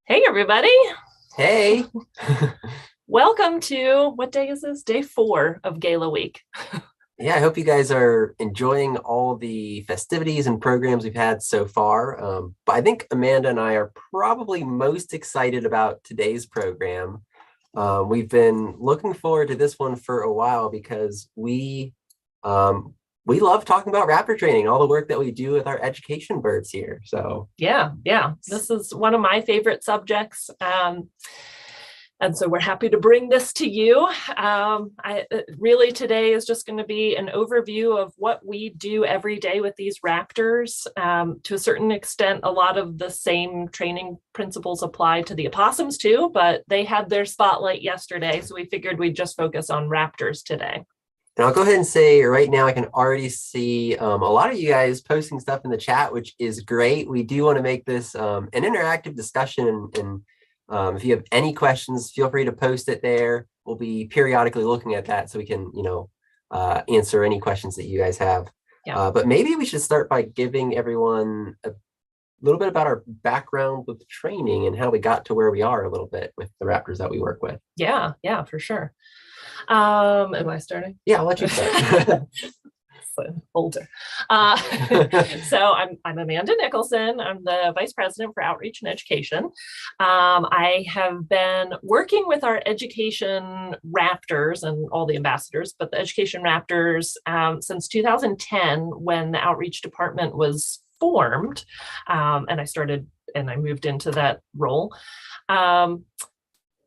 Hey, everybody. Hey. Welcome to, what day is this? Day 4 of Gala Week. Yeah, I hope you guys are enjoying all the festivities and programs we've had so far. But I think Amanda and I are probably most excited about today's program. We've been looking forward to this one for a while because we love talking about raptor training, all the work that we do with our education birds here. So Yeah. This is one of my favorite subjects. And so we're happy to bring this to you. Really today is just going to be an overview of what we do every day with these raptors. To a certain extent, a lot of the same training principles apply to the opossums too, but they had their spotlight yesterday, so we figured we'd just focus on raptors today. And I'll go ahead and say right now, I can already see a lot of you guys posting stuff in the chat, which is great. We do want to make this an interactive discussion. And if you have any questions, feel free to post it there. We'll be periodically looking at that so we can, answer any questions that you guys have. Yeah. But maybe we should start by giving everyone a little bit about our background with training and how we got to where we are a little bit with the raptors that we work with. Yeah, for sure. Am I starting? Yeah, I'll let you start. Older. So I'm Amanda Nicholson. I'm the Vice President for Outreach and Education. I have been working with our education raptors and all the ambassadors, but the education raptors since 2010 when the outreach department was formed, and I moved into that role.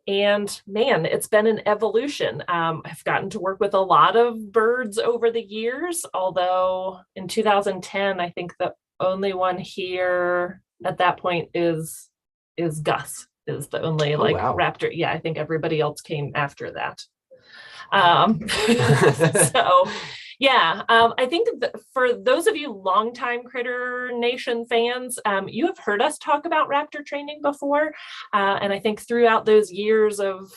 And man, it's been an evolution. I've gotten to work with a lot of birds over the years, although in 2010, I think the only one here at that point is Gus, is the only wow. raptor. Yeah, I think everybody else came after that. So yeah, I think for those of you longtime Critter Nation fans, you have heard us talk about raptor training before. And I think throughout those years of,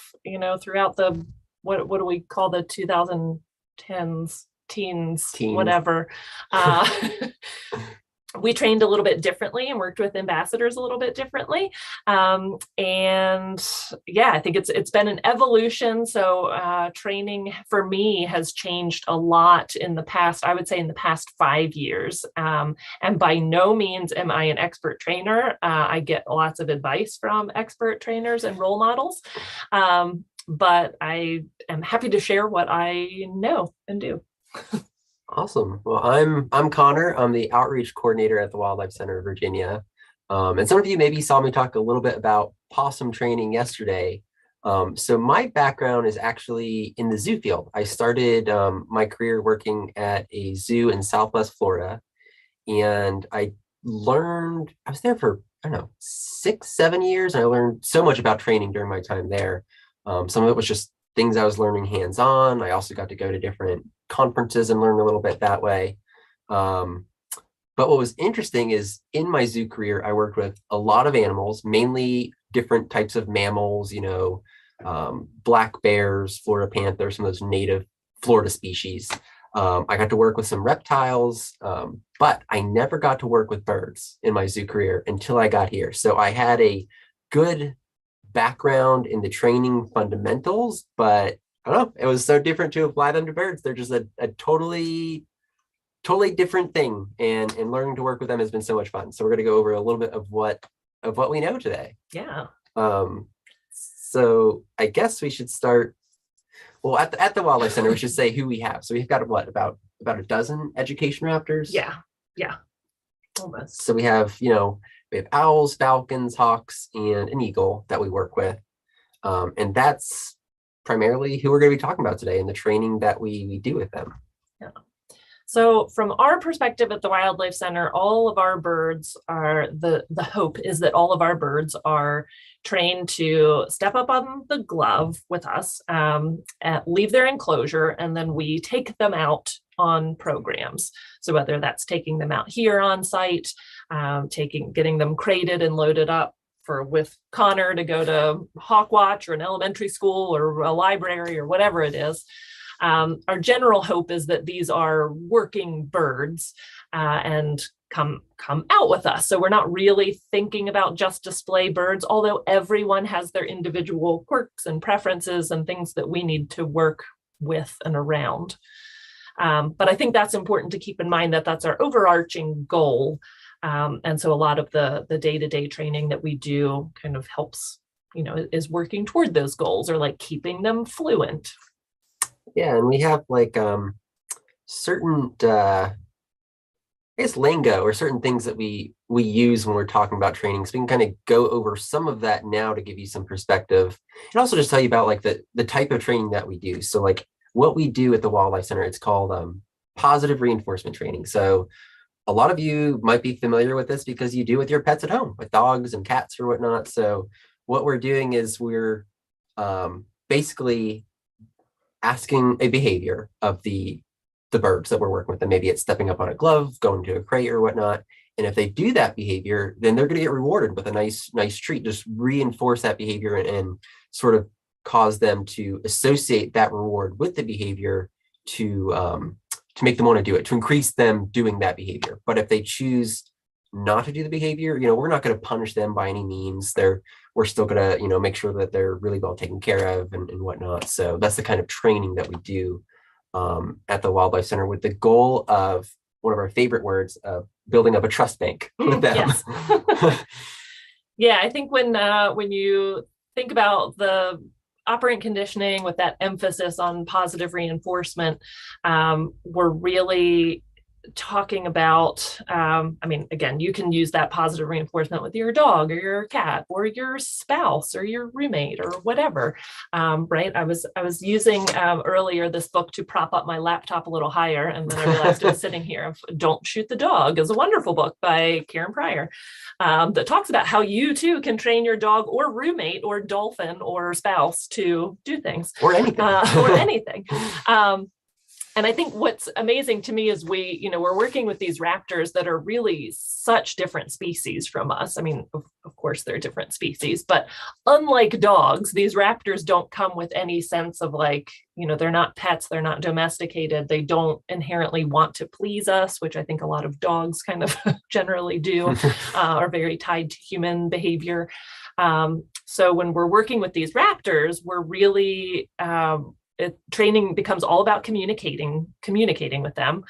throughout the, what do we call the 2010s, teens. Whatever. We trained a little bit differently and worked with ambassadors a little bit differently. And yeah, I think it's been an evolution. So training for me has changed a lot in the past, I would say in the past 5 years. And by no means am I an expert trainer. I get lots of advice from expert trainers and role models. But I am happy to share what I know and do. Awesome. Well, I'm Connor. I'm the outreach coordinator at the Wildlife Center of Virginia. And some of you maybe saw me talk a little bit about possum training yesterday. So my background is actually in the zoo field. I started my career working at a zoo in Southwest Florida. And I was there for, I don't know, 6-7 years. And I learned so much about training during my time there. Some of it was just things I was learning hands-on. I also got to go to different conferences and learn a little bit that way. But what was interesting is in my zoo career, I worked with a lot of animals, mainly different types of mammals, black bears, Florida panther, some of those native Florida species. I got to work with some reptiles, but I never got to work with birds in my zoo career until I got here. So I had a good background in the training fundamentals, but I don't know, it was so different to apply them to birds. They're just a totally different thing, and learning to work with them has been so much fun. So we're going to go over a little bit of what we know today. Yeah. So I guess we should start. Well, at the Wildlife Center, we should say who we have. So we've got about a dozen education raptors. Yeah. Almost. So we have owls, falcons, hawks, and an eagle that we work with. And that's primarily who we're going to be talking about today and the training that we do with them. Yeah. So from our perspective at the Wildlife Center, all of our birds are, the hope is that all of our birds are trained to step up on the glove with us, leave their enclosure, and then we take them out on programs. So whether that's taking them out here on site, getting them crated and loaded up with Connor to go to Hawk Watch or an elementary school or a library or whatever it is. Our general hope is that these are working birds and come out with us. So we're not really thinking about just display birds, although everyone has their individual quirks and preferences and things that we need to work with and around. But I think that's important to keep in mind, that that's our overarching goal. And so a lot of the day-to-day training that we do kind of helps, is working toward those goals, or like keeping them fluent. Yeah, and we have like certain I guess lingo, or certain things that we use when we're talking about training. So we can kind of go over some of that now to give you some perspective, and also just tell you about like the type of training that we do. So like what we do at the Wildlife Center, it's called positive reinforcement training. So a lot of you might be familiar with this because you do with your pets at home, with dogs and cats or whatnot. So what we're doing is we're basically asking a behavior of the birds that we're working with, and maybe it's stepping up on a glove, going to a crate or whatnot. And if they do that behavior, then they're going to get rewarded with a nice treat. Just reinforce that behavior and sort of cause them to associate that reward with the behavior to make them want to do it, to increase them doing that behavior. But if they choose not to do the behavior, we're not going to punish them by any means. We're still going to, make sure that they're really well taken care of and whatnot. So that's the kind of training that we do at the Wildlife Center, with the goal of one of our favorite words of building up a trust bank with them. Yes. Yeah, I think when you think about the operant conditioning with that emphasis on positive reinforcement, we're really talking about, again, you can use that positive reinforcement with your dog or your cat or your spouse or your roommate or whatever, right? I was using earlier this book to prop up my laptop a little higher, and then I realized it was sitting here. Don't Shoot the Dog is a wonderful book by Karen Pryor that talks about how you too can train your dog or roommate or dolphin or spouse to do things. Or anything. Or anything. And I think what's amazing to me is we're working with these raptors that are really such different species from us. I mean, of course, they're different species, but unlike dogs, these raptors don't come with any sense of like, they're not pets, they're not domesticated, they don't inherently want to please us, which I think a lot of dogs kind of generally do, are very tied to human behavior. So when we're working with these raptors, we're really training becomes all about communicating with them.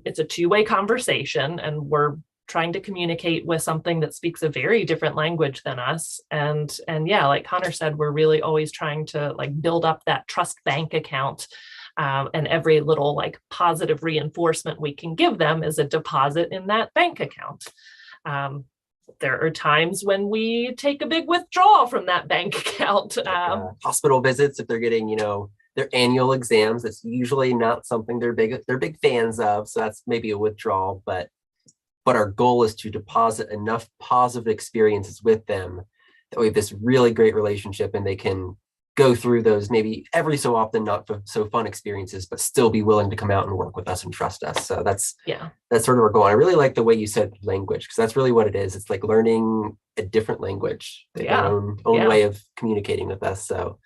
It's a two-way conversation, and we're trying to communicate with something that speaks a very different language than us. And yeah, like Connor said, we're really always trying to like build up that trust bank account. And every little like positive reinforcement we can give them is a deposit in that bank account. There are times when we take a big withdrawal from that bank account. Hospital visits, if they're getting, their annual exams, it's usually not something they're big fans of. So that's maybe a withdrawal, but our goal is to deposit enough positive experiences with them that we have this really great relationship, and they can go through those maybe every so often not so fun experiences, but still be willing to come out and work with us and trust us. So that's sort of our goal. I really like the way you said language, because that's really what it is. It's like learning a different language, their own way of communicating with us. So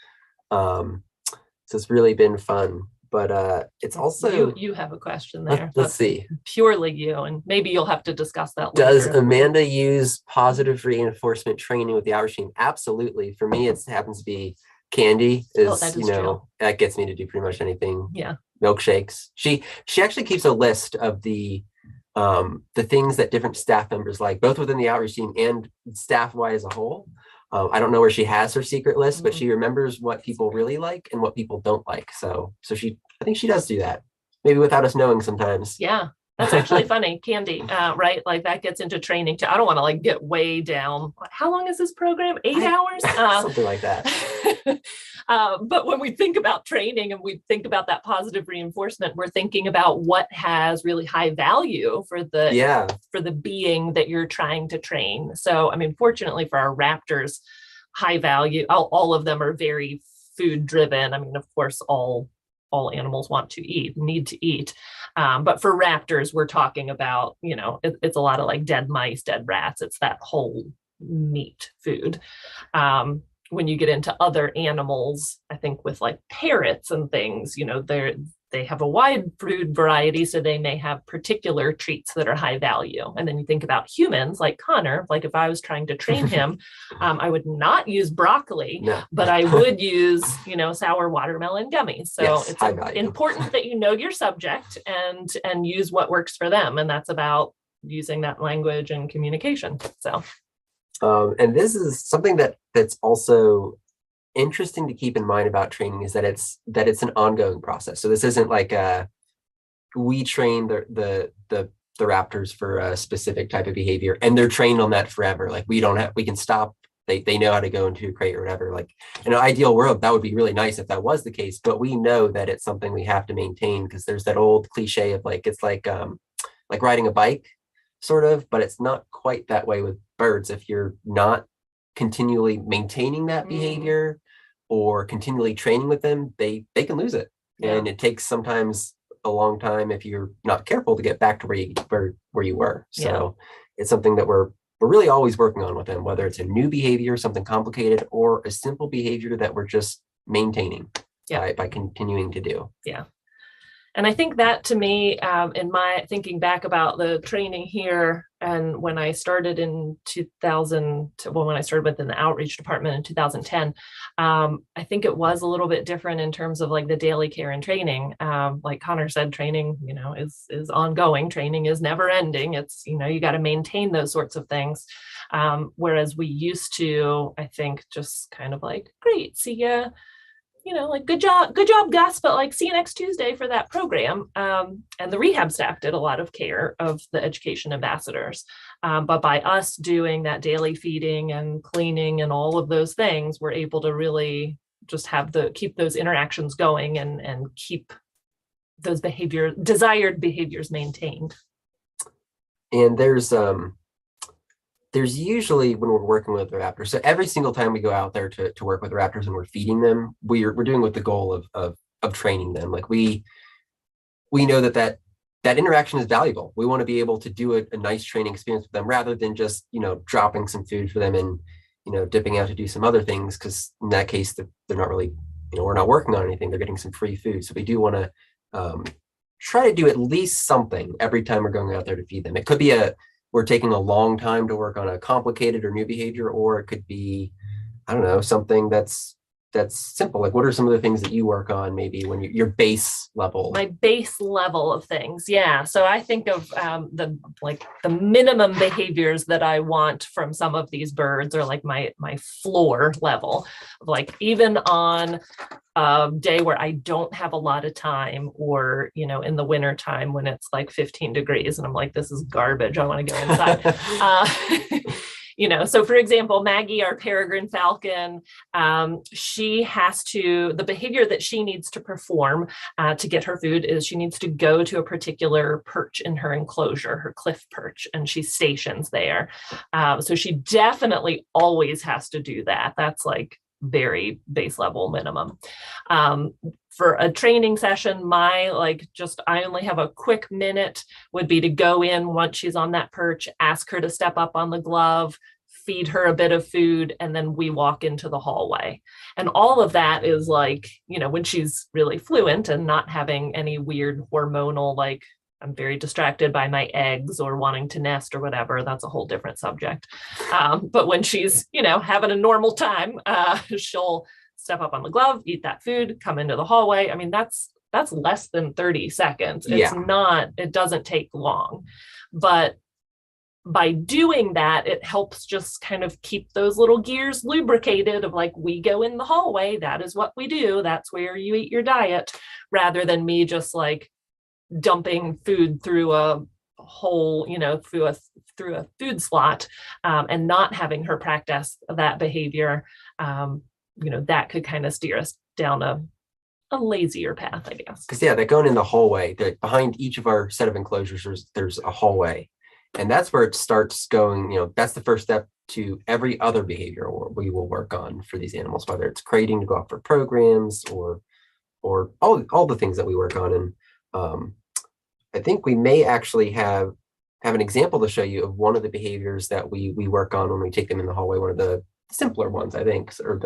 it's really been fun. But it's also you have a question there. Let's see. Purely you, and maybe you'll have to discuss that later. Does Amanda use positive reinforcement training with the outreach team? Absolutely. For me, it happens to be Candy that gets me to do pretty much anything. Yeah. Milkshakes. She actually keeps a list of the things that different staff members like, both within the outreach team and staff-wide as a whole. I don't know where she has her secret list, but she remembers what people really like and what people don't like. So I think she does do that, maybe without us knowing sometimes. Yeah. That's actually funny. Candy, right? Like that gets into training too. I don't want to like get way down. How long is this program? 8 hours? Something like that. But when we think about training and we think about that positive reinforcement, we're thinking about what has really high value for the being that you're trying to train. So, I mean, fortunately for our raptors, high value, all of them are very food driven. I mean, of course, all animals need to eat. But for raptors, we're talking about, it's a lot of like dead mice, dead rats. It's that whole meat food. When you get into other animals, I think with like parrots and things, they have a wide food variety, so they may have particular treats that are high value. And then you think about humans like Connor, like if I was trying to train him, I would not use broccoli, No. but I would use, sour watermelon gummies. So Yes, it's high value. important that you know your subject and use what works for them. And that's about using that language and communication. So and this is something that's also interesting to keep in mind about training, is that it's an ongoing process. So this isn't like we train the Raptors for a specific type of behavior and they're trained on that forever. Like we can stop. They know how to go into a crate or whatever. Like in an ideal world, that would be really nice if that was the case, but we know that it's something we have to maintain, because there's that old cliche of it's like riding a bike sort of, but it's not quite that way with birds. If you're not continually maintaining that behavior or continually training with them, they can lose it. Yeah. And it takes sometimes a long time, if you're not careful, to get back to where you were. So it's something that we're really always working on with them, whether it's a new behavior, something complicated, or a simple behavior that we're just maintaining by continuing to do. Yeah. And I think that, to me, in my thinking back about the training here, and when I started in 2000, when I started within the outreach department in 2010, I think it was a little bit different in terms of like the daily care and training. Like Connor said, training, is ongoing. Training is never ending. It's, you got to maintain those sorts of things. Whereas we used to, I think, just kind of like, great, see ya. Like good job, Gus, but like see you next Tuesday for that program. And the rehab staff did a lot of care of the education ambassadors. But by us doing that daily feeding and cleaning and all of those things, we're able to really just keep those interactions going and keep those desired behaviors maintained. And there's usually, when we're working with the Raptors, so every single time we go out there to work with the Raptors and we're feeding them, we're doing with the goal of training them. Like we know that interaction is valuable. We want to be able to do a nice training experience with them, rather than just dropping some food for them and dipping out to do some other things, because in that case they're not really, we're not working on anything. They're getting some free food. So we do want to try to do at least something every time we're going out there to feed them. It could be we're taking a long time to work on a complicated or new behavior, or it could be, I don't know, something that's simple. Like what are some of the things that you work on maybe when your base level? My base level of things. Yeah. So I think of the minimum behaviors that I want from some of these birds, or like my floor level, like even on a day where I don't have a lot of time, or, in the winter time when it's like 15 degrees and I'm like, this is garbage, I want to go inside. So for example, Maggie, our peregrine falcon, the behavior that she needs to perform to get her food is she needs to go to a particular perch in her enclosure, her cliff perch, and she stations there. So she definitely always has to do that. That's like very base level minimum. For a training session, I only have a quick minute would be to go in once she's on that perch, ask her to step up on the glove, feed her a bit of food, and then we walk into the hallway. And all of that is like, when she's really fluent and not having any weird hormonal, like I'm very distracted by my eggs or wanting to nest or whatever, that's a whole different subject. But when she's, having a normal time, she'll step up on the glove, eat that food, come into the hallway. I mean, that's less than 30 seconds. It doesn't take long, but by doing that, it helps just kind of keep those little gears lubricated of like, we go in the hallway, that is what we do, that's where you eat your diet, rather than me just like dumping food through a hole, through a food slot, and not having her practice that behavior. That could kind of steer us down a lazier path, I guess. Because that going in the hallway, behind each of our set of enclosures, there's a hallway. And that's where it starts going, that's the first step to every other behavior we will work on for these animals, whether it's crating to go out for programs or all the things that we work on. And I think we may actually have an example to show you of one of the behaviors that we work on when we take them in the hallway, one of the simpler ones, I think, or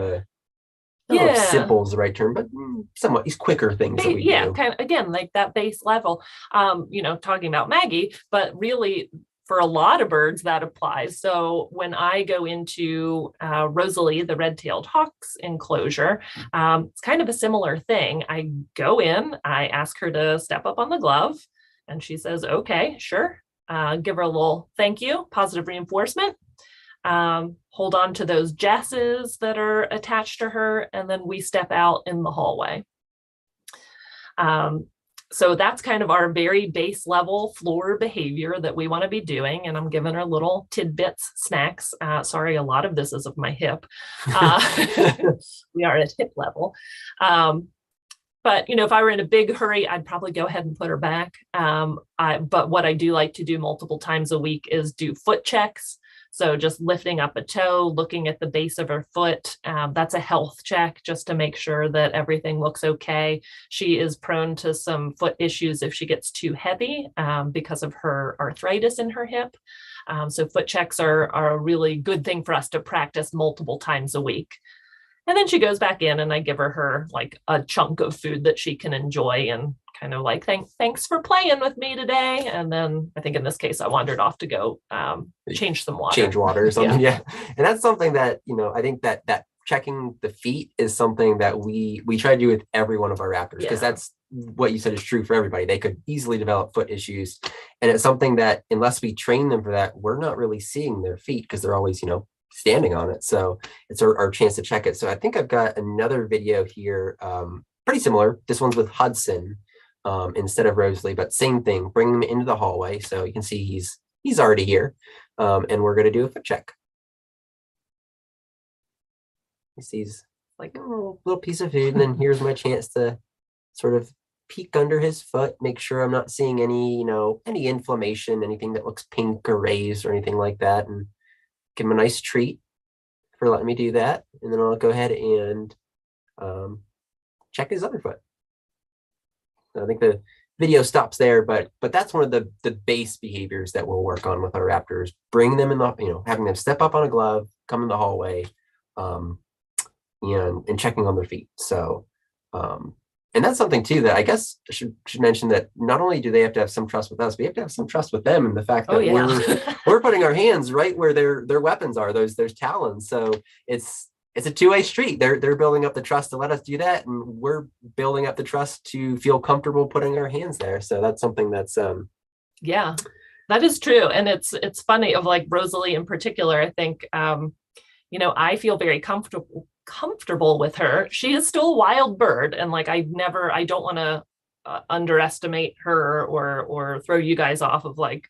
I don't know if Yeah. simple is the right term, but somewhat these quicker things that we Yeah, do. kind of again, like that base level, talking about Maggie, but really for a lot of birds that applies. So when I go into Rosalie, the red-tailed hawk's enclosure, it's kind of a similar thing. I go in, I ask her to step up on the glove, and she says, okay, sure. Give her a little thank you, positive reinforcement. Hold on to those jesses that are attached to her, and then we step out in the hallway. So that's kind of our very base level floor behavior that we want to be doing. And I'm giving her little tidbits, snacks. Sorry, a lot of this is of my hip. We are at hip level. But if I were in a big hurry, I'd probably go ahead and put her back. But what I do like to do multiple times a week is do foot checks. So just lifting up a toe, looking at the base of her foot. That's a health check just to make sure that everything looks okay. She is prone to some foot issues if she gets too heavy because of her arthritis in her hip. So foot checks are a really good thing for us to practice multiple times a week. And then she goes back in and I give her like a chunk of food that she can enjoy and kind of like, thanks for playing with me today. And then I think in this case, I wandered off to go change some water. Change water or something. Yeah. And that's something that, I think that checking the feet is something that we try to do with every one of our Raptors, because that's what you said is true for everybody. They could easily develop foot issues. And it's something that unless we train them for that, we're not really seeing their feet because they're always, standing on it. So it's our chance to check it. So I think I've got another video here, pretty similar. This one's with Hudson instead of Rosalie, but same thing. Bring him into the hallway. So you can see he's already here, and we're going to do a foot check. He sees like a little piece of food, and then here's my chance to sort of peek under his foot, make sure I'm not seeing any, any inflammation, anything that looks pink or raised or anything like that, and give him a nice treat for letting me do that. And then I'll go ahead and check his other foot. I think the video stops there, but that's one of the base behaviors that we'll work on with our Raptors. Bring them in the, having them step up on a glove, come in the hallway, and checking on their feet. So, and that's something too that I guess I should mention, that not only do they have to have some trust with us, we have to have some trust with them, and the fact that we're putting our hands right where their weapons are, those talons. So it's a two-way street. They're building up the trust to let us do that, and we're building up the trust to feel comfortable putting our hands there. So that's something that's yeah, that is true. And it's funny, of like Rosalie in particular, I think I feel very comfortable with her. She is still a wild bird, and like I don't want to underestimate her or throw you guys off of like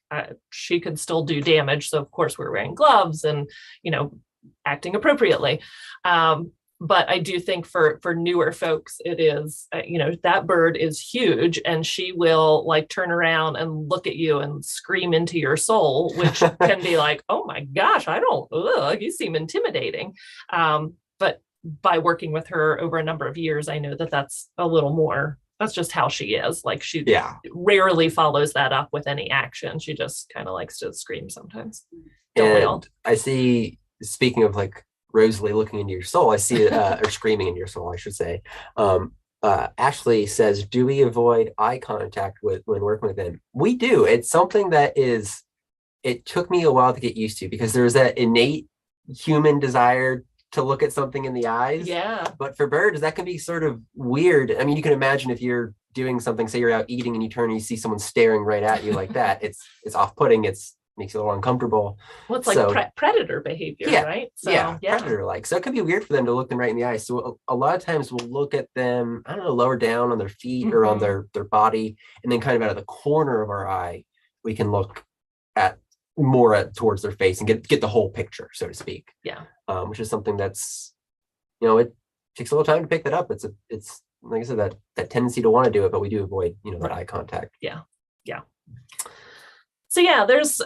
she could still do damage. So of course we're wearing gloves and acting appropriately. But I do think for newer folks, it is, that bird is huge, and she will like turn around and look at you and scream into your soul, which can be like, oh my gosh, you seem intimidating. But by working with her over a number of years, I know that that's a little more, that's just how she is. Like she rarely follows that up with any action. She just kind of likes to scream sometimes. Don't we all? I see, speaking of like Rosalie looking into your soul, I see or screaming into your soul, I should say. Ashley says, do we avoid eye contact when working with them? We do. It's something that it took me a while to get used to, because there's that innate human desire to look at something in the eyes. Yeah. But for birds, that can be sort of weird. I mean, you can imagine if you're doing something, say you're out eating and you turn and you see someone staring right at you like that, it's off-putting. Makes you a little uncomfortable. Well, it's like predator behavior, right? So, predator-like. So it could be weird for them to look them right in the eye. So a lot of times we'll look at them, I don't know, lower down on their feet or on their body, and then kind of out of the corner of our eye, we can look at towards their face and get the whole picture, so to speak. Yeah. Which is something that's, it takes a little time to pick that up. It's like I said, that tendency to want to do it, but we do avoid, that eye contact. Yeah. Yeah. So there's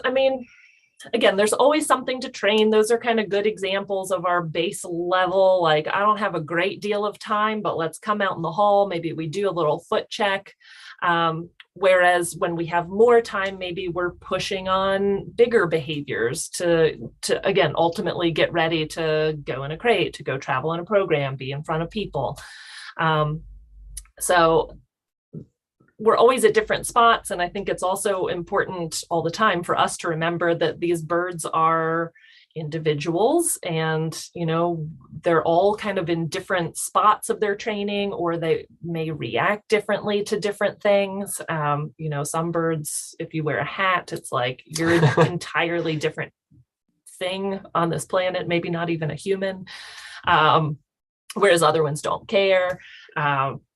always something to train. Those are kind of good examples of our base level. Like, I don't have a great deal of time, but let's come out in the hall. Maybe we do a little foot check. Whereas when we have more time, maybe we're pushing on bigger behaviors to again, ultimately get ready to go in a crate, to go travel in a program, be in front of people. So we're always at different spots. And I think it's also important all the time for us to remember that these birds are individuals, and they're all kind of in different spots of their training, or they may react differently to different things. Some birds, if you wear a hat, it's like you're an entirely different thing on this planet, maybe not even a human. Whereas other ones don't care.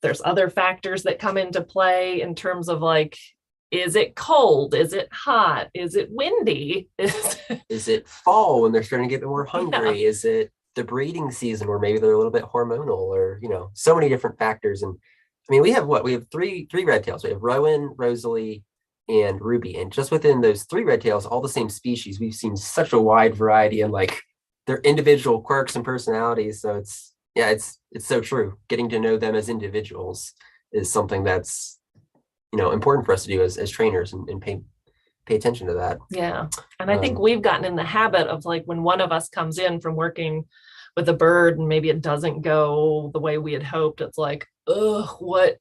There's other factors that come into play in terms of like, is it cold? Is it hot? Is it windy? Is it fall when they're starting to get more hungry? Yeah. Is it the breeding season where maybe they're a little bit hormonal, or so many different factors? And I mean, we have three red tails. We have Rowan, Rosalie, and Ruby. And just within those three red tails, all the same species, we've seen such a wide variety and like their individual quirks and personalities. So it's so true. Getting to know them as individuals is something that's important for us to do as trainers, and pay attention to that. Yeah. And I think we've gotten in the habit of like, when one of us comes in from working with a bird and maybe it doesn't go the way we had hoped, it's like, oh, what,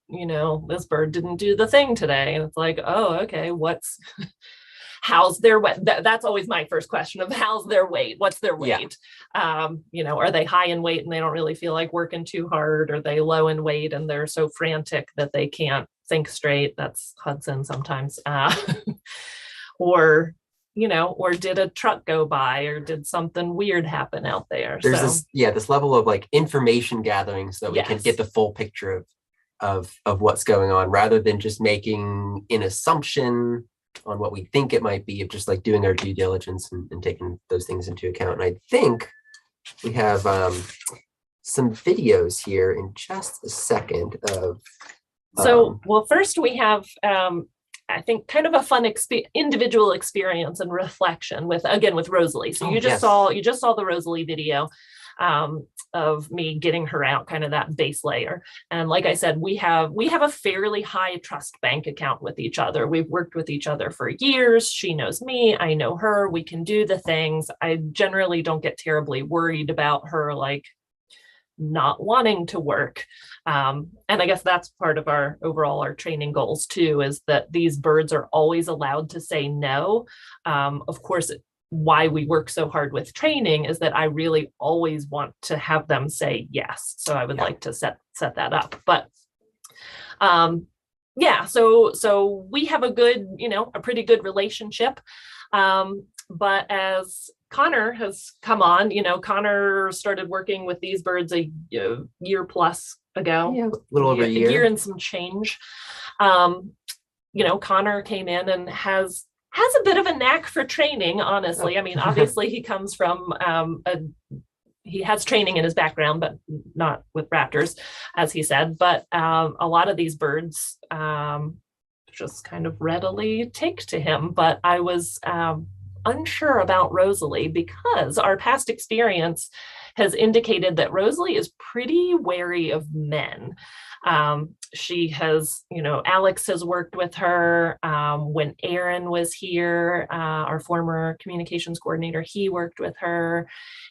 this bird didn't do the thing today. And it's like, oh, okay, how's their weight? That's always my first question of how's their weight? What's their weight? Yeah. Are they high in weight and they don't really feel like working too hard? Are they low in weight and they're so frantic that they can't think straight? That's Hudson sometimes. Or did a truck go by, or did something weird happen out there? There's this level of like information gathering so that we can get the full picture of what's going on, rather than just making an assumption on what we think it might be, of just like doing our due diligence and taking those things into account. And I think we have some videos here in just a second of well, first we have I think kind of a fun individual experience and reflection with Rosalie. So you just saw the Rosalie video of me getting her out, kind of that base layer. And like I said, we have a fairly high trust bank account with each other. We've worked with each other for years. She knows me, I know her. We can do the things. I generally don't get terribly worried about her like not wanting to work. And I guess that's part of our training goals too, is that these birds are always allowed to say no. Of course, why we work so hard with training is that I really always want to have them say yes. So I would like to set that up. But so we have a pretty good relationship. But as Connor has come on, Connor started working with these birds a year plus ago. Yeah, a little over a year and some change. Connor came in and has a bit of a knack for training, honestly. I mean, obviously he comes from he has training in his background, but not with raptors, as he said. But a lot of these birds just kind of readily take to him. But I was unsure about Rosalie, because our past experience has indicated that Rosalie is pretty wary of men. She has, Alex has worked with her. When Aaron was here, our former communications coordinator, he worked with her.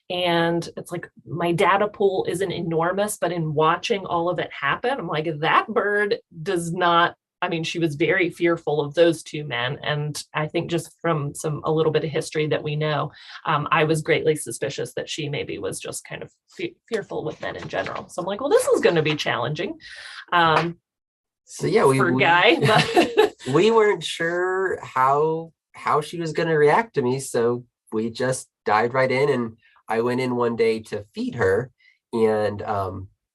And it's like, my data pool isn't enormous, but in watching all of it happen, I'm like, that bird does not, she was very fearful of those two men. And I think just from a little bit of history that we know, I was greatly suspicious that she maybe was just kind of fearful with men in general. So I'm like, well, this is going to be challenging. Guy, but we weren't sure how she was going to react to me. So we just dived right in, and I went in one day to feed her. And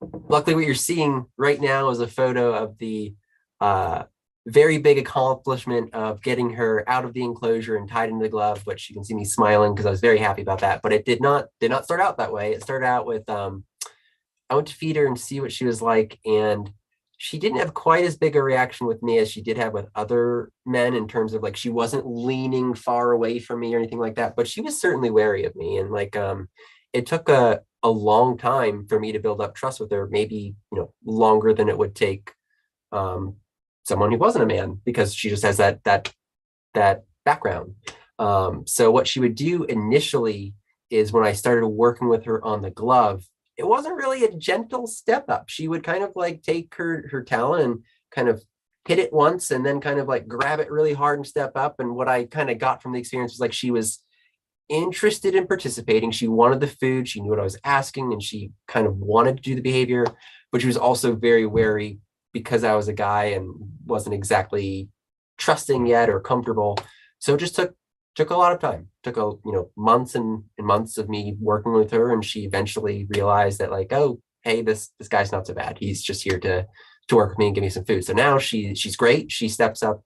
luckily what you're seeing right now is a photo of the very big accomplishment of getting her out of the enclosure and tied into the glove, which you can see me smiling because I was very happy about that. But it did not start out that way. It started out with I went to feed her and see what she was like, and she didn't have quite as big a reaction with me as she did have with other men, in terms of like, she wasn't leaning far away from me or anything like that, but she was certainly wary of me. And like it took a long time for me to build up trust with her, maybe longer than it would take someone who wasn't a man because she just has that background. So what she would do initially is when I started working with her on the glove, it wasn't really a gentle step up. She would kind of like take her talon and kind of hit it once and then kind of like grab it really hard and step up. And what I kind of got from the experience was like she was interested in participating. She wanted the food. She knew what I was asking and she kind of wanted to do the behavior, but she was also very wary because I was a guy and wasn't exactly trusting yet or comfortable. So it just took a lot of time, took months and months of me working with her. And she eventually realized that like, oh, hey, this guy's not so bad. He's just here to work with me and give me some food. So now she's great. She steps up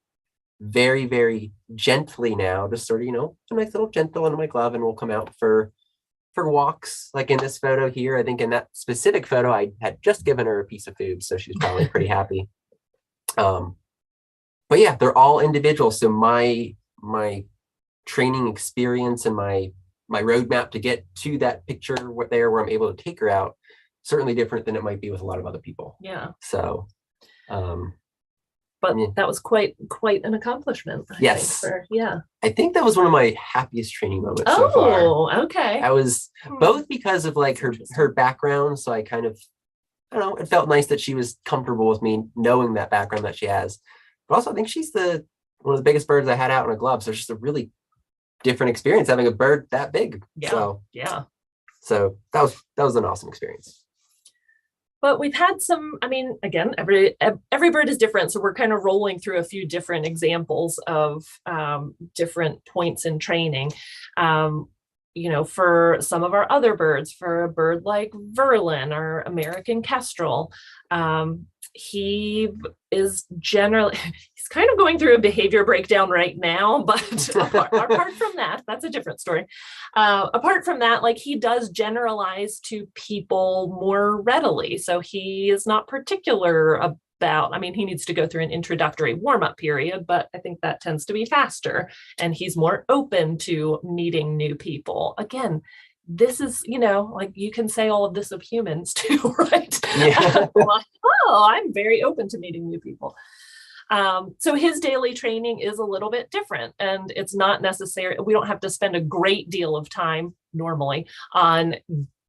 very, very gently now, just sort of, a nice little gentle under my glove, and we'll come out for walks. Like in this photo here, I think in that specific photo, I had just given her a piece of food, so she's probably pretty happy. But yeah, they're all individual. So my training experience and my roadmap to get to that picture where I'm able to take her out, certainly different than it might be with a lot of other people. Yeah. So, but that was quite an accomplishment. Yes. Yeah. I think that was one of my happiest training moments so far. Oh, okay. I was both because of like her background. So I kind of, I don't know, it felt nice that she was comfortable with me knowing that background that she has. But also I think she's one of the biggest birds I had out in a glove. So it's just a really different experience having a bird that big. Yeah. So that was an awesome experience. But we've had some, I mean, again, every bird is different. So we're kind of rolling through a few different examples of different points in training. For some of our other birds, for a bird like Verlin or American Kestrel, he is generally, he's kind of going through a behavior breakdown right now, but apart from that, that's a different story. Apart from that, like he does generalize to people more readily. So he is not particular about, I mean, he needs to go through an introductory warm-up period, but I think that tends to be faster and he's more open to meeting new people. Again, this is, like you can say all of this of humans too, right? Yeah. I'm very open to meeting new people. So his daily training is a little bit different and it's not necessary. We don't have to spend a great deal of time normally on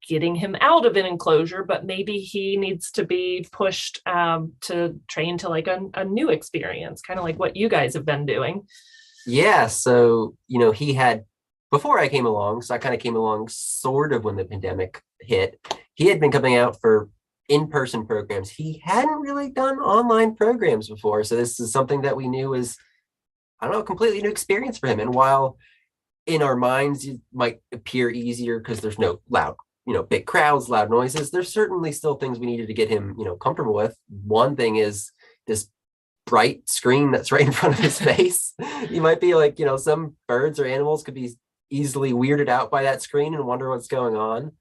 getting him out of an enclosure, but maybe he needs to be pushed to train to like a new experience, kind of like what you guys have been doing. Yeah. So, he had, before I came along, so I kind of came along sort of when the pandemic hit, he had been coming out for in-person programs. He hadn't really done online programs before. So this is something that we knew was, I don't know, a completely new experience for him. And while in our minds, it might appear easier because there's no loud, big crowds, loud noises, there's certainly still things we needed to get him, comfortable with. One thing is this bright screen that's right in front of his face. You might be like, some birds or animals could be easily weirded out by that screen and wonder what's going on.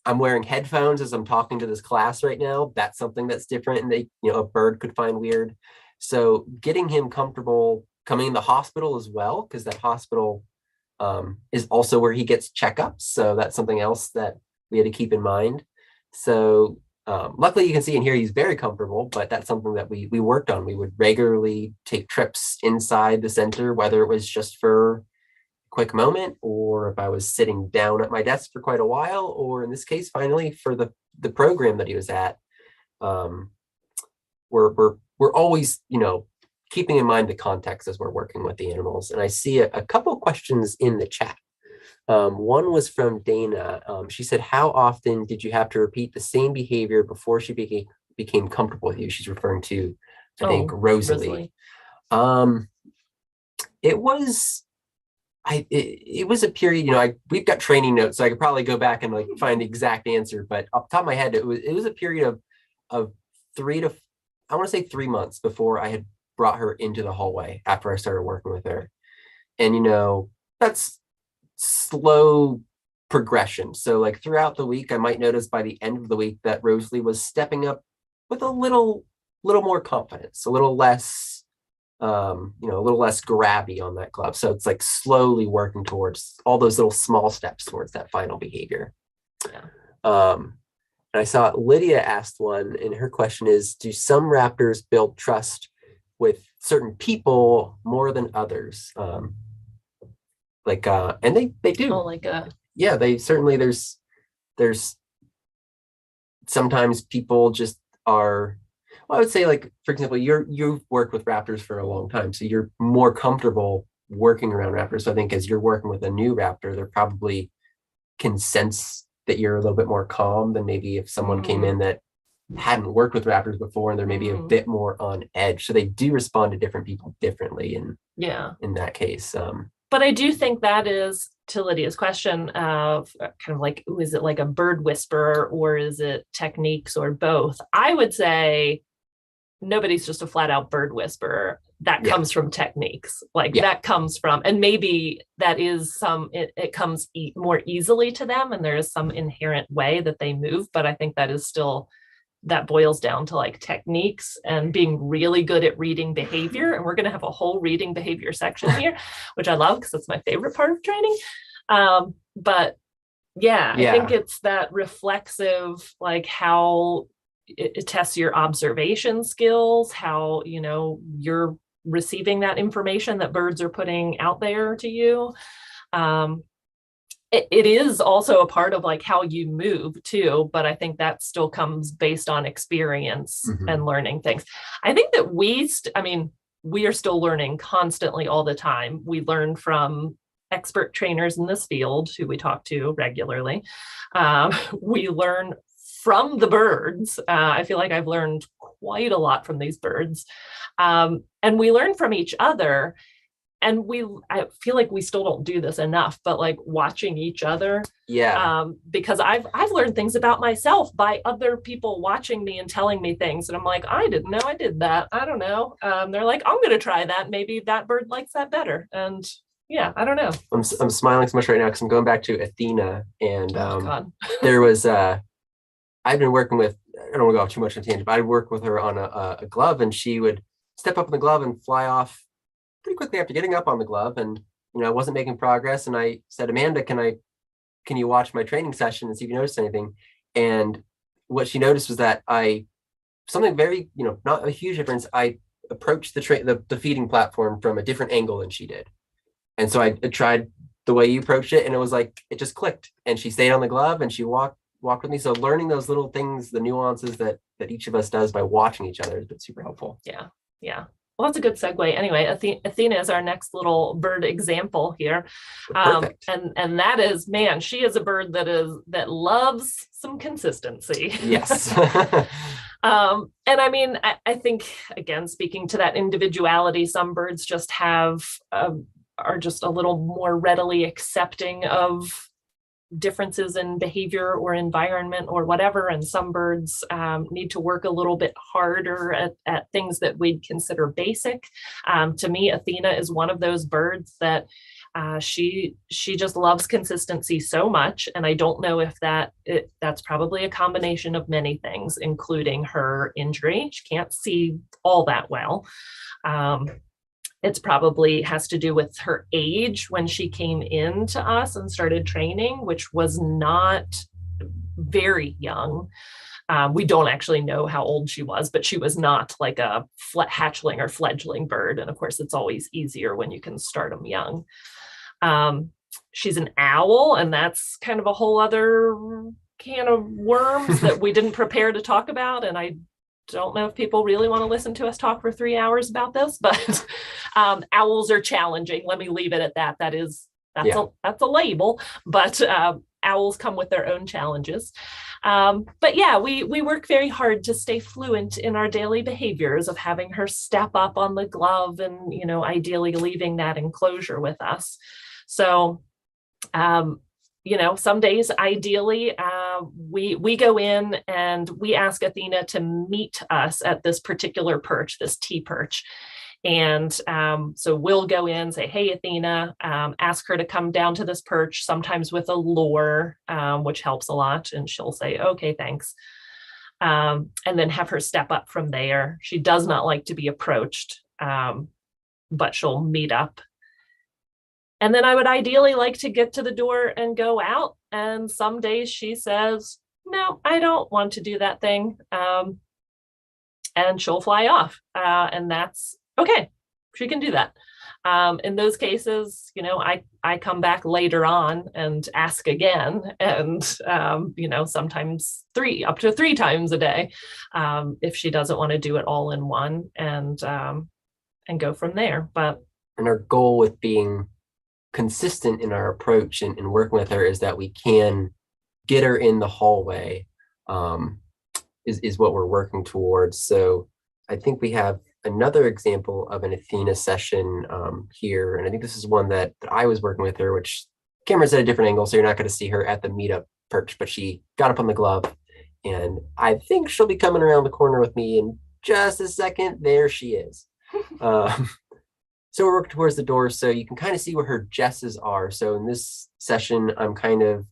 I'm wearing headphones as I'm talking to this class right now. That's something that's different and a bird could find weird. So getting him comfortable coming in the hospital as well, because that hospital is also where he gets checkups. So that's something else that we had to keep in mind. So luckily you can see in here, he's very comfortable, but that's something that we worked on. We would regularly take trips inside the center, whether it was just for quick moment or if I was sitting down at my desk for quite a while, or in this case, finally for the program that he was at. We're always, keeping in mind the context as we're working with the animals. And I see a couple questions in the chat. One was from Dana. She said, how often did you have to repeat the same behavior before she became comfortable with you? She's referring to, I think, Rosalie. It was a period, we've got training notes, so I could probably go back and like find the exact answer, but off the top of my head, it was a period of 3 months before I had brought her into the hallway after I started working with her. And, that's slow progression. So like throughout the week, I might notice by the end of the week that Rosalie was stepping up with a little more confidence, a little less grabby on that glove. So it's like slowly working towards all those little small steps towards that final behavior. Yeah. And I saw Lydia asked one, and her question is, do some raptors build trust with certain people more than others? And they Oh, do. like a Yeah, they certainly, there's sometimes people just are, well, I would say, like, for example, you've worked with raptors for a long time, so you're more comfortable working around raptors. So I think as you're working with a new raptor, they're probably can sense that you're a little bit more calm than maybe if someone came in that hadn't worked with raptors before and they're maybe a bit more on edge. So they do respond to different people differently in that case. But I do think that is, to Lydia's question of kind of like, is it like a bird whisperer or is it techniques or both? I would say nobody's just a flat out bird whisperer. That comes from techniques. That comes from, and maybe that is it comes more easily to them and there is some inherent way that they move, but I think that is still, that boils down to like techniques and being really good at reading behavior. And we're going to have a whole reading behavior section here, which I love because it's my favorite part of training. But I think it's that reflexive, like how it tests your observation skills, how, you're receiving that information that birds are putting out there to you. It is also a part of like how you move too, but I think that still comes based on experience and learning things. I think that we are still learning constantly all the time. We learn from expert trainers in this field who we talk to regularly. We learn from the birds. I feel like I've learned quite a lot from these birds. And we learn from each other. And I feel like we still don't do this enough, but like watching each other. Because I've learned things about myself by other people watching me and telling me things. And I'm like, I didn't know I did that. I don't know. They're like, I'm going to try that. Maybe that bird likes that better. And I don't know. I'm smiling so much right now because I'm going back to Athena. And there was, I've been working with, I don't want to go off too much on a tangent, but I worked with her on a glove, and she would step up in the glove and fly off pretty quickly after getting up on the glove. And I wasn't making progress, and I said, Amanda, can you watch my training session and see if you noticed anything? And what she noticed was that something very, not a huge difference, I approached the feeding platform from a different angle than she did. And so I tried the way you approached it, and it was like it just clicked, and she stayed on the glove and she walked with me. So learning those little things, the nuances that each of us does by watching each other has been super helpful. Well, that's a good segue. Anyway, Athena is our next little bird example here. Perfect. And that is, man, she is a bird that loves some consistency. Yes. And I think, again, speaking to that individuality, some birds just are just a little more readily accepting of differences in behavior or environment or whatever, and some birds need to work a little bit harder at things that we'd consider basic. To me, Athena is one of those birds that she just loves consistency so much, and I don't know if that's probably a combination of many things, including her injury. She can't see all that well. It's probably has to do with her age when she came in to us and started training, which was not very young. We don't actually know how old she was, but she was not like a hatchling or fledgling bird. And of course, it's always easier when you can start them young. She's an owl, and that's kind of a whole other can of worms that we didn't prepare to talk about. And I don't know if people really want to listen to us talk for 3 hours about this, but owls are challenging. Let me leave it at that. That's a label, but owls come with their own challenges. But we work very hard to stay fluent in our daily behaviors of having her step up on the glove and, ideally leaving that enclosure with us. So, some days, ideally, we go in and we ask Athena to meet us at this particular perch, this T perch. And so we'll go in, say, hey, Athena, ask her to come down to this perch, sometimes with a lure, which helps a lot. And she'll say, okay, thanks. And then have her step up from there. She does not like to be approached, but she'll meet up. And then I would ideally like to get to the door and go out. And some days she says, no, I don't want to do that thing. And she'll fly off. And that's okay. She can do that. In those cases, I come back later on and ask again, and sometimes up to three times a day, if she doesn't want to do it all in one, and go from there. And our goal with being consistent in our approach and working with her is that we can get her in the hallway, is what we're working towards. So I think we have another example of an Athena session here. And I think this is one that I was working with her, which camera's at a different angle, so you're not going to see her at the meetup perch, but she got up on the glove, and I think she'll be coming around the corner with me in just a second. There she is. So we're working towards the door, so you can kind of see where her jesses are. So in this session, I'm kind of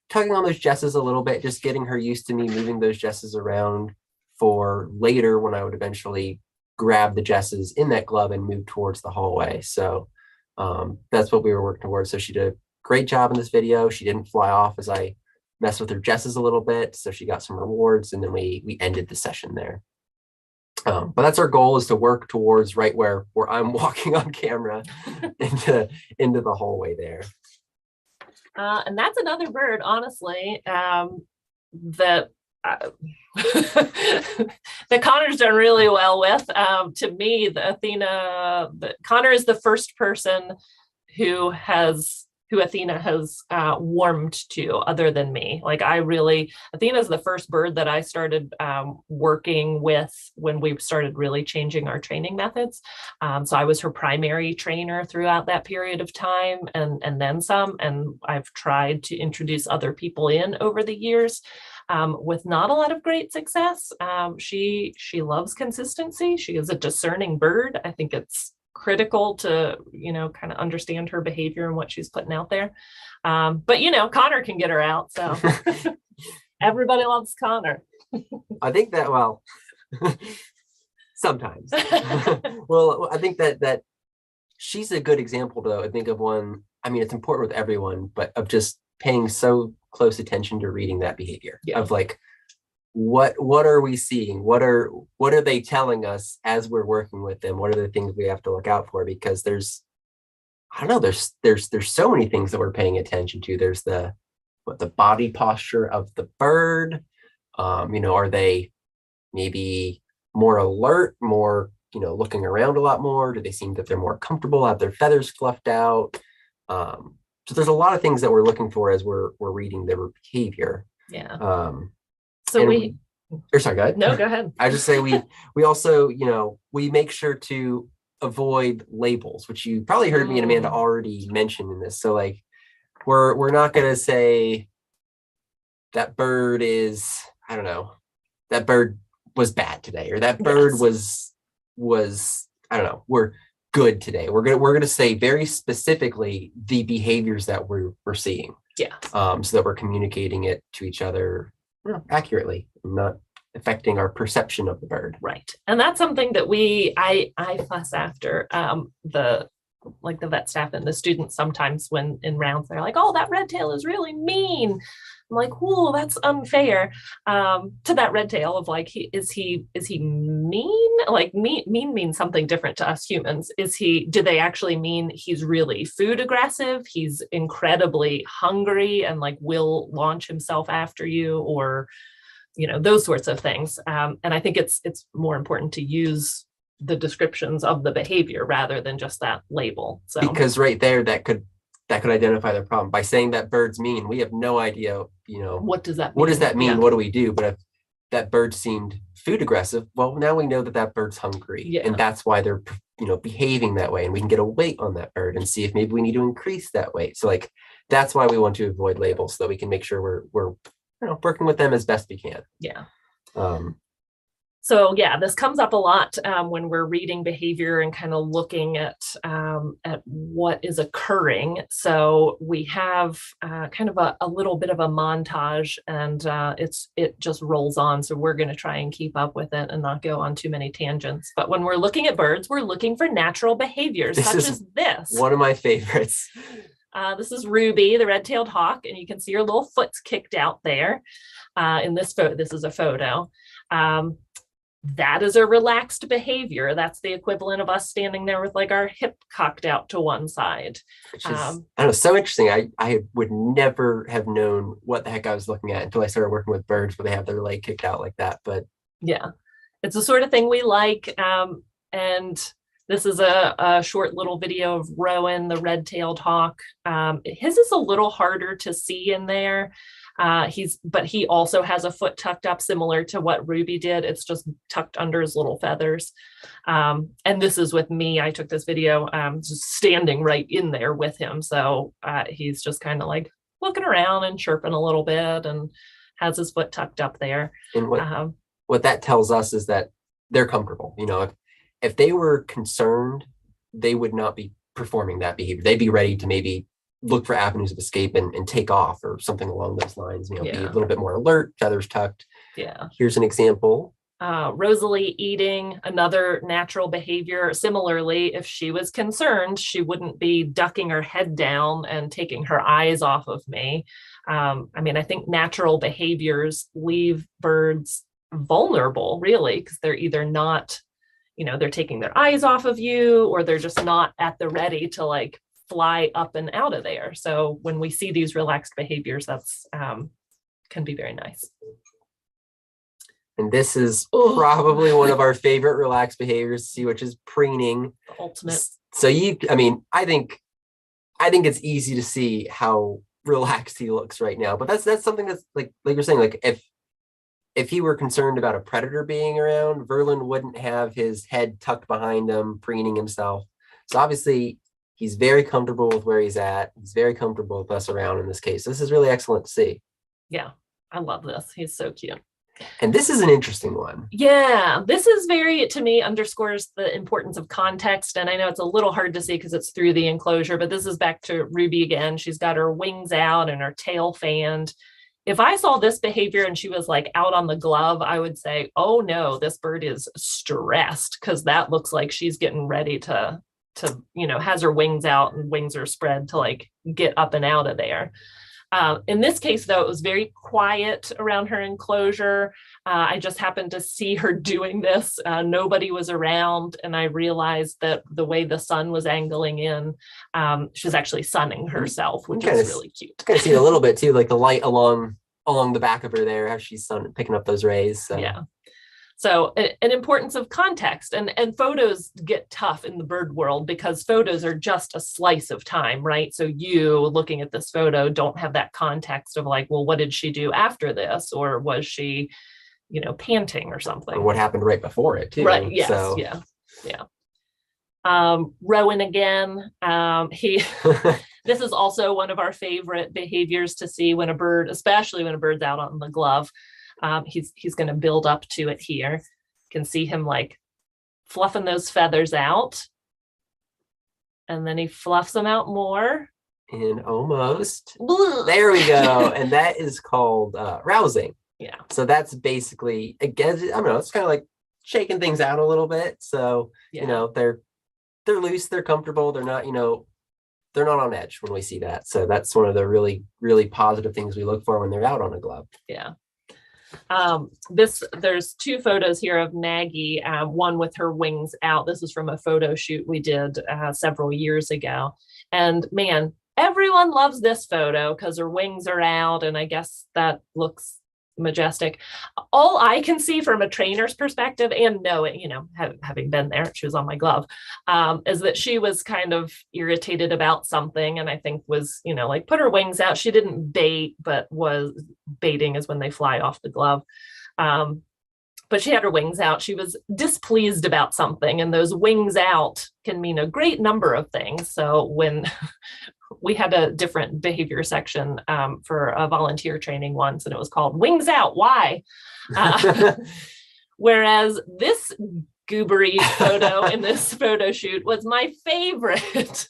tugging on those jesses a little bit, just getting her used to me moving those jesses around for later when I would eventually grab the jesses in that glove and move towards the hallway. So that's what we were working towards. So she did a great job in this video. She didn't fly off as I messed with her jesses a little bit. So she got some rewards, and then we ended the session there. But that's our goal, is to work towards right where I'm walking on camera into the hallway there. And that's another bird, honestly, that that Connor's done really well with. To me, Connor is the first person who Athena has warmed to, other than me. Like, Athena's the first bird that I started working with when we started really changing our training methods. So I was her primary trainer throughout that period of time, and then some. And I've tried to introduce other people in over the years, with not a lot of great success. She loves consistency. She is a discerning bird. I think it's critical to kind of understand her behavior and what she's putting out there. But Connor can get her out, so everybody loves Connor. I think that, well, sometimes. Well, I think that she's a good example, though. I think of one, I mean, it's important with everyone, but of just paying so close attention to reading that behavior. Yeah. Of like, what are we seeing? What are they telling us as we're working with them? What are the things we have to look out for? Because there's so many things that we're paying attention to. There's the body posture of the bird. Are they maybe more alert, more, looking around a lot more? Do they seem that they're more comfortable, have their feathers fluffed out? So there's a lot of things that we're looking for as we're reading their behavior. Yeah. So sorry, go ahead. No, go ahead. I just say we also, we make sure to avoid labels, which you probably heard me and Amanda already mention in this. So like, we're not going to say that bird is, I don't know, that bird was bad today, or that bird was, I don't know, we're good today. We're going to say very specifically the behaviors that we're seeing. Yeah. So that we're communicating it to each other accurately, not affecting our perception of the bird. Right. And that's something that I fuss after the vet staff and the students. Sometimes when in rounds, they're like, oh, that red tail is really mean. I'm like, whoa, that's unfair to that red tail. Of like, is he mean? Like, mean means something different to us humans. Do they actually mean he's really food aggressive? He's incredibly hungry and like will launch himself after you, or those sorts of things. And I think it's more important to use the descriptions of the behavior rather than just that label. So because right there, that could identify the problem. By saying that bird's mean, we have no idea, what does that mean? What does that mean? Yeah. What do we do? But if that bird seemed food aggressive, well, now we know that bird's hungry, and that's why they're, behaving that way. And we can get a weight on that bird and see if maybe we need to increase that weight. So like, that's why we want to avoid labels, so that we can make sure we're working with them as best we can. Yeah. So yeah, this comes up a lot when we're reading behavior and kind of looking at what is occurring. So we have kind of a little bit of a montage, and it just rolls on. So we're going to try and keep up with it and not go on too many tangents. But when we're looking at birds, we're looking for natural behaviors such as this. One of my favorites. This is Ruby, the red-tailed hawk, and you can see her little foot's kicked out there. In this photo, this is a photo. That is a relaxed behavior. That's the equivalent of us standing there with like our hip cocked out to one side. Which is, I don't know, so interesting. I would never have known what the heck I was looking at until I started working with birds where they have their leg kicked out like that. But yeah, it's the sort of thing we like. And this is a short little video of Rowan, the red-tailed hawk. His is a little harder to see in there. But he also has a foot tucked up similar to what Ruby did. It's just tucked under his little feathers. And this is with me. I took this video just standing right in there with him. So he's just kind of like looking around and chirping a little bit and has his foot tucked up there. And what that tells us is that they're comfortable. You know, if they were concerned, they would not be performing that behavior. They'd be ready to maybe look for avenues of escape and take off or something along those lines, you know, be a little bit more alert, feathers tucked. Yeah. Here's an example. Rosalie eating, another natural behavior. Similarly, if she was concerned, she wouldn't be ducking her head down and taking her eyes off of me. I mean, I think natural behaviors leave birds vulnerable, really, because they're either not, you know, they're taking their eyes off of you, or they're just not at the ready to like fly up and out of there. So when we see these relaxed behaviors, that's can be very nice. And this is probably one of our favorite relaxed behaviors to see, which is preening. The ultimate. So I think it's easy to see how relaxed he looks right now. But that's something that's like you're saying, like if he were concerned about a predator being around, Verlin wouldn't have his head tucked behind him, preening himself. So obviously he's very comfortable with where he's at. He's very comfortable with us around in this case. This is really excellent to see. Yeah, I love this. He's so cute. And this is an interesting one. Yeah, this is very, to me, underscores the importance of context. And I know it's a little hard to see because it's through the enclosure, but this is back to Ruby again. She's got her wings out and her tail fanned. If I saw this behavior and she was like out on the glove, I would say, oh no, this bird is stressed, because that looks like she's getting ready to, you know, has her wings out and wings are spread to like get up and out of there. In this case, though, it was very quiet around her enclosure. I just happened to see her doing this. Nobody was around, and I realized that the way the sun was angling in, she was actually sunning herself, which is really cute. Kind of see it a little bit too, like the light along the back of her there, how she's picking up those rays. So. Yeah. So an importance of context, and photos get tough in the bird world because photos are just a slice of time, right? So you looking at this photo don't have that context of like, well, what did she do after this? Or was she, you know, panting or something? Or what happened right before it too. Right. Yes. So. Yeah. Rowan again, this is also one of our favorite behaviors to see when a bird, especially when a bird's out on the glove. He's going to build up to it here. You can see him like fluffing those feathers out, and then he fluffs them out more. And almost there we go. And that is called rousing. Yeah. So that's basically, again, I don't know, it's kind of like shaking things out a little bit. So you know, they're loose, they're comfortable, they're not, you know, they're not on edge when we see that. So that's one of the really, really positive things we look for when they're out on a glove. Yeah. There's two photos here of Maggie, one with her wings out. This is from a photo shoot we did several years ago. And man, everyone loves this photo because her wings are out, and I guess that looks majestic. All I can see from a trainer's perspective, and knowing, you know, having been there, she was on my glove, is that she was kind of irritated about something, and I think was, you know, like put her wings out. She didn't bait, but was baiting is when they fly off the glove. But she had her wings out. She was displeased about something, and those wings out can mean a great number of things. So when we had a different behavior section for a volunteer training once, and it was called Wings Out, Why? Whereas this goobery photo in this photo shoot was my favorite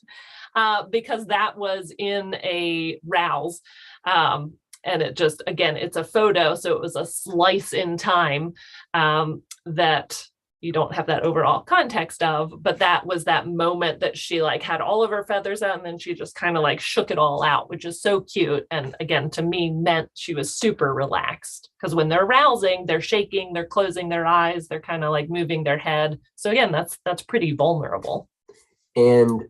because that was in a rouse. And it just, again, it's a photo, so it was a slice in time that you don't have that overall context of, but that was that moment that she like had all of her feathers out and then she just kind of like shook it all out, which is so cute. And again, to me meant she was super relaxed, because when they're rousing, they're shaking, they're closing their eyes, they're kind of like moving their head. So again, that's pretty vulnerable. And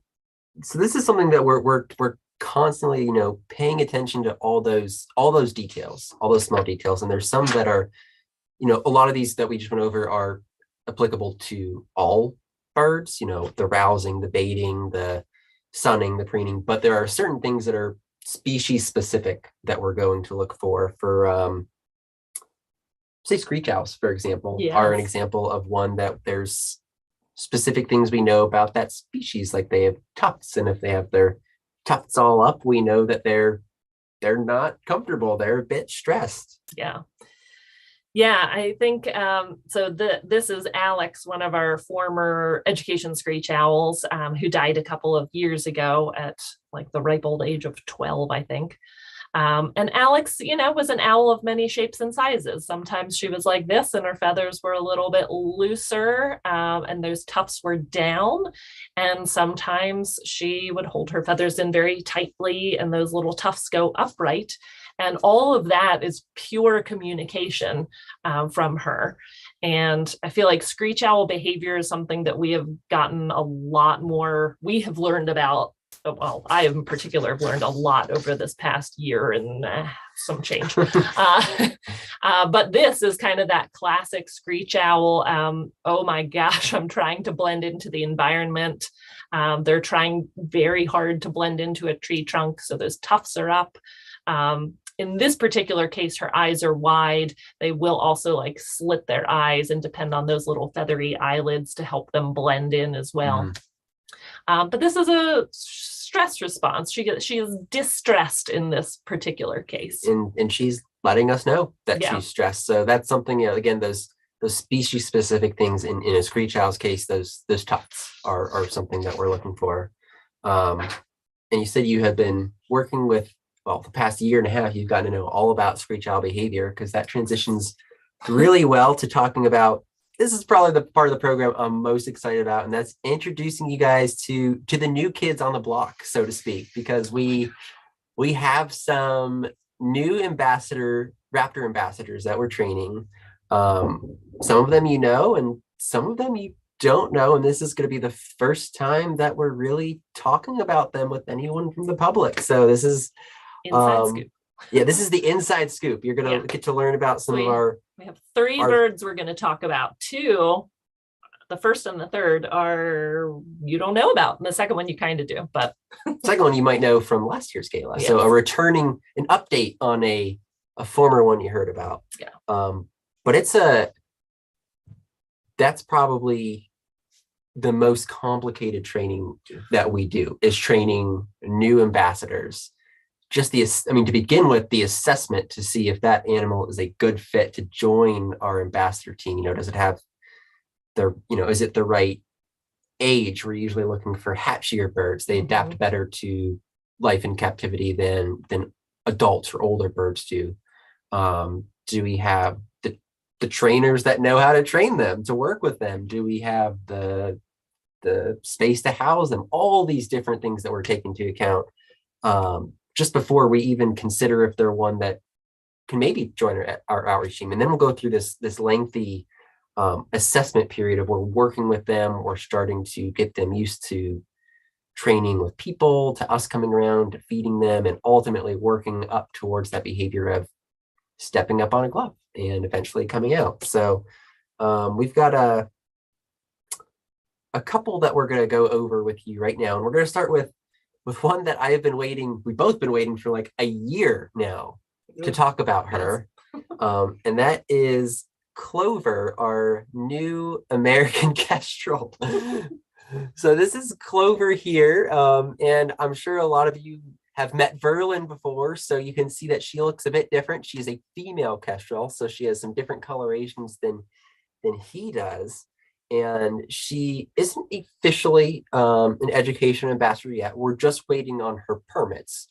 so this is something that we're constantly, paying attention to all those details, all those small details. And there's some that are, a lot of these that we just went over are applicable to all birds, the rousing, the baiting, the sunning, the preening, but there are certain things that are species specific that we're going to look for say screech owls, for example, are an example of one that there's specific things we know about that species, like they have tufts, and if they have their tufts all up, we know that they're not comfortable, they're a bit stressed. Yeah, I think so. This is Alex, one of our former education screech owls, who died a couple of years ago at like the ripe old age of 12, I think. And Alex, was an owl of many shapes and sizes. Sometimes she was like this and her feathers were a little bit looser, and those tufts were down. And sometimes she would hold her feathers in very tightly and those little tufts go upright. And all of that is pure communication from her. And I feel like screech owl behavior is something that we have gotten a lot more, we have learned about. Well, I in particular have learned a lot over this past year and some change. But this is kind of that classic screech owl. Oh my gosh, I'm trying to blend into the environment. They're trying very hard to blend into a tree trunk, so those tufts are up. In this particular case, her eyes are wide. They will also like slit their eyes and depend on those little feathery eyelids to help them blend in as well. But this is a stress response. She is distressed in this particular case. And she's letting us know that she's stressed. So that's something, again, those species specific things in a screech owl's case, those tufts are something that we're looking for. And you said you have been working with, well, the past year and a half, you've gotten to know all about screech owl behavior, because that transitions really well to talking about, this is probably the part of the program I'm most excited about, and that's introducing you guys to the new kids on the block, so to speak, because we have some new Raptor ambassadors that we're training. Some of them and some of them you don't know, and this is going to be the first time that we're really talking about them with anyone from the public. So this is inside scoop. This is the inside scoop. You're going to get to learn about some of our. We have three birds we're going to talk about. Two, the first and the third are you don't know about. And the second one you kind of do, but second one you might know from last year's gala. Yes. So an update on a former one you heard about. But that's probably the most complicated training that we do, is training new ambassadors. To begin with, the assessment to see if that animal is a good fit to join our ambassador team. Does it have is it the right age? We're usually looking for hatchier birds. They adapt better to life in captivity than adults or older birds do. Do we have the trainers that know how to train them, to work with them? Do we have the space to house them? All these different things that we're taking into account just before we even consider if they're one that can maybe join our outreach team. And then we'll go through this lengthy assessment period of we're working with them, we're starting to get them used to training with people, to us coming around, to feeding them, and ultimately working up towards that behavior of stepping up on a glove and eventually coming out. So we've got a couple that we're going to go over with you right now. And we're going to start with one that we've both been waiting for like a year now to talk about her. And that is Clover, our new American kestrel. So this is Clover here. And I'm sure a lot of you have met Verlin before, so you can see that she looks a bit different. She's a female kestrel, so she has some different colorations than he does. And she isn't officially an education ambassador yet. We're just waiting on her permits,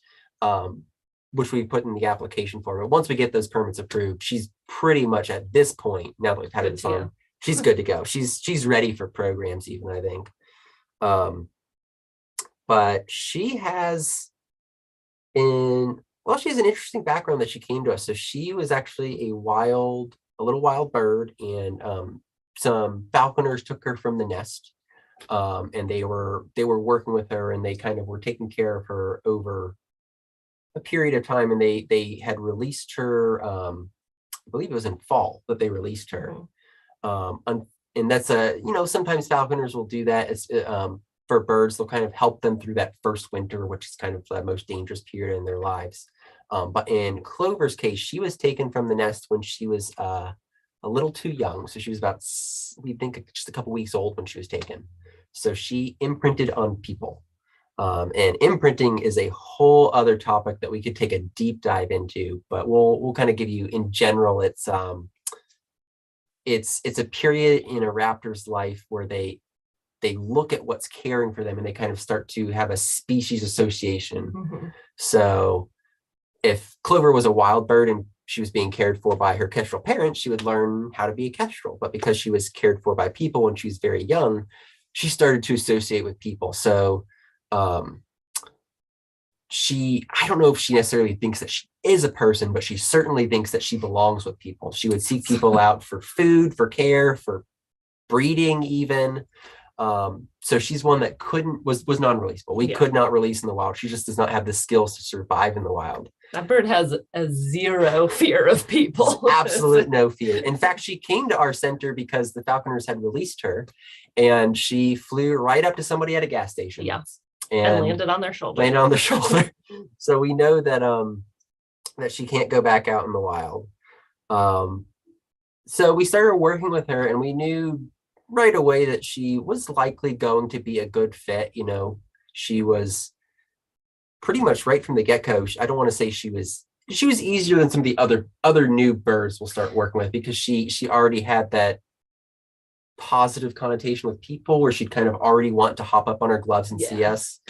which we put in the application form. But once we get those permits approved, she's pretty much at this point, now that we've had this on she's good to go. She's ready for programs even, I think. But she has she has an interesting background that she came to us. So she was actually a little wild bird, and some falconers took her from the nest. And they were working with her, and they kind of were taking care of her over a period of time, and they had released her. I believe it was in fall that they released her. And that's sometimes falconers will do that. It's for birds, they'll kind of help them through that first winter, which is kind of the most dangerous period in their lives. But in Clover's case, she was taken from the nest when she was a little too young. So she was about, we think, just a couple weeks old when she was taken. So she imprinted on people. And imprinting is a whole other topic that we could take a deep dive into, but we'll kind of give you in general. It's a period in a raptor's life where they look at what's caring for them, and they kind of start to have a species association. So if Clover was a wild bird and she was being cared for by her kestrel parents, she would learn how to be a kestrel. But because she was cared for by people when she was very young, she started to associate with people. So I don't know if she necessarily thinks that she is a person, but she certainly thinks that she belongs with people. She would seek people out for food, for care, for breeding even. So she's one that was non-releasable. We could not release in the wild. She just does not have the skills to survive in the wild. That bird has a zero fear of people. Absolute no fear. In fact, she came to our center because the falconers had released her, and she flew right up to somebody at a gas station. Yes. And landed on their shoulder. Landed on the shoulder. So we know that she can't go back out in the wild. So we started working with her, and we knew right away that she was likely going to be a good fit. She was pretty much right from the get-go. I don't want to say she was easier than some of the other new birds we'll start working with, because she already had that positive connotation with people where she'd kind of already want to hop up on her gloves and see us.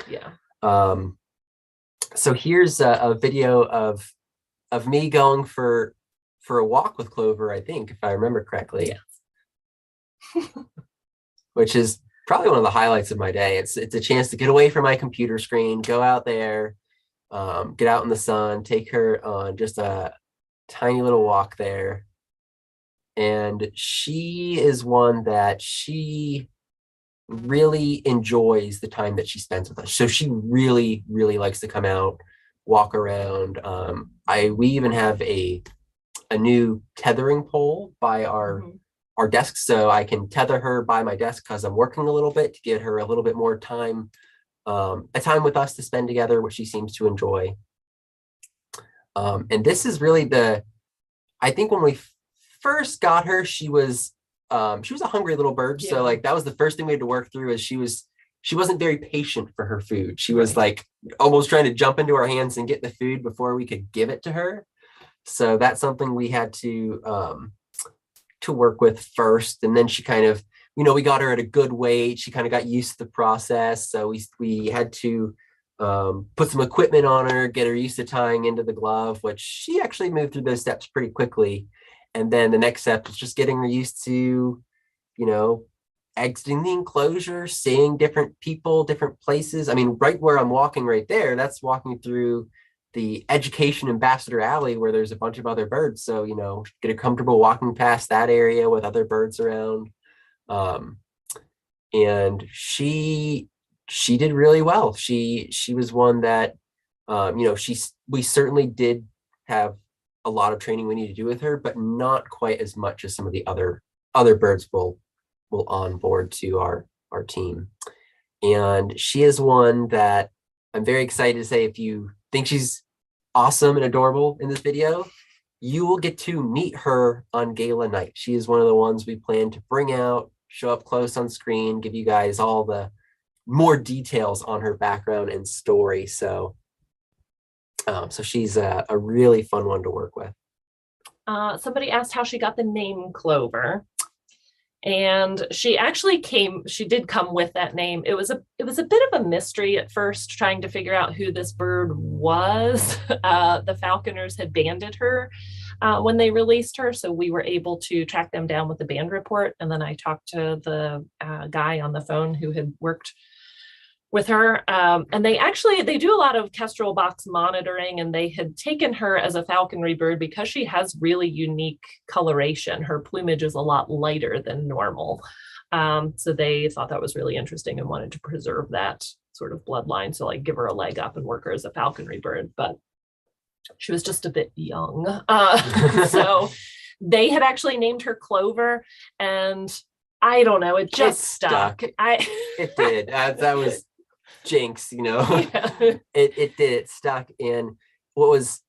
So here's a video of me going for a walk with Clover, I think, if I remember correctly. Which is probably one of the highlights of my day. It's a chance to get away from my computer screen, go out there, get out in the sun, take her on just a tiny little walk there. And she is one that she really enjoys the time that she spends with us. So she really, really likes to come out, walk around. We even have a new tethering pole by our desk, so I can tether her by my desk because I'm working a little bit, to get her a little bit more time, a time with us to spend together, which she seems to enjoy. And this is really I think when we first got her, she was a hungry little bird. So like that was the first thing we had to work through, is she wasn't very patient for her food. She was like almost trying to jump into our hands and get the food before we could give it to her. So that's something we had to work with first. And then she kind of, we got her at a good weight. She kind of got used to the process. So we had to put some equipment on her, get her used to tying into the glove, which she actually moved through those steps pretty quickly. And then the next step was just getting her used to, exiting the enclosure, seeing different people, different places. I mean, right where I'm walking right there, that's walking through the Education Ambassador Alley, where there's a bunch of other birds. So, get her comfortable walking past that area with other birds around. And she did really well. She was one that, we certainly did have a lot of training we need to do with her, but not quite as much as some of the other birds will onboard to our team. And she is one that I'm very excited to say, if you think she's awesome and adorable in this video, you will get to meet her on gala night. She is one of the ones we plan to bring out, show up close on screen, give you guys all the more details on her background and story. So she's a really fun one to work with. Somebody asked how she got the name Clover. And she did come with that name. It was a bit of a mystery at first, trying to figure out who this bird was. The falconers had banded her. when they released her. So we were able to track them down with the band report. And then I talked to the guy on the phone who had worked with her. And they do a lot of kestrel box monitoring, and they had taken her as a falconry bird because she has really unique coloration. Her plumage is a lot lighter than normal. So they thought that was really interesting and wanted to preserve that sort of bloodline. So like give her a leg up and work her as a falconry bird, but she was just a bit young. So they had actually named her Clover, and I don't know, it just stuck. It did. That was jinx, Yeah. It did. It stuck. And what was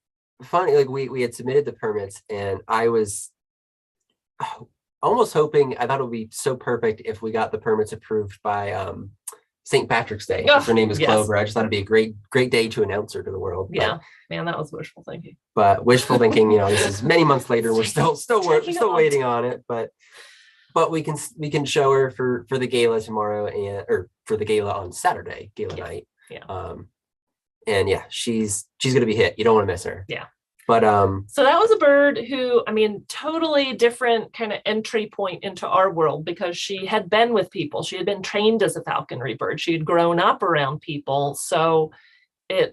funny, like we had submitted the permits, and I was almost hoping, I thought it would be so perfect if we got the permits approved by St. Patrick's Day. Oh, her name is yes. Clover. I just thought it'd be a great day to announce her to the world. Yeah, man, that was wishful thinking. But wishful thinking, this is many months later. We're still waiting on it. But we can show her for the gala tomorrow, or for the gala on Saturday, gala night. Yeah. And yeah, she's gonna be hit. You don't want to miss her. Yeah. But so that was a bird who, totally different kind of entry point into our world, because she had been with people. She had been trained as a falconry bird. She had grown up around people. So in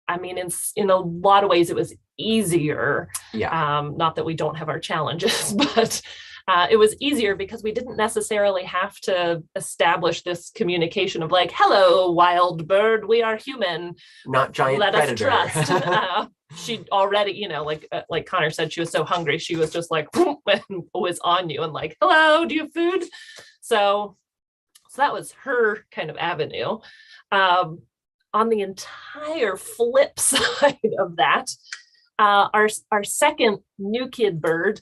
a lot of ways it was easier. Yeah. Not that we don't have our challenges, but it was easier because we didn't necessarily have to establish this communication of like, hello, wild bird, we are human. Not giant Let predator. us trust. She already, like Connor said, she was so hungry. She was just like, and was on you and like, hello, do you have food? So that was her kind of avenue. On the entire flip side of that, our second new kid bird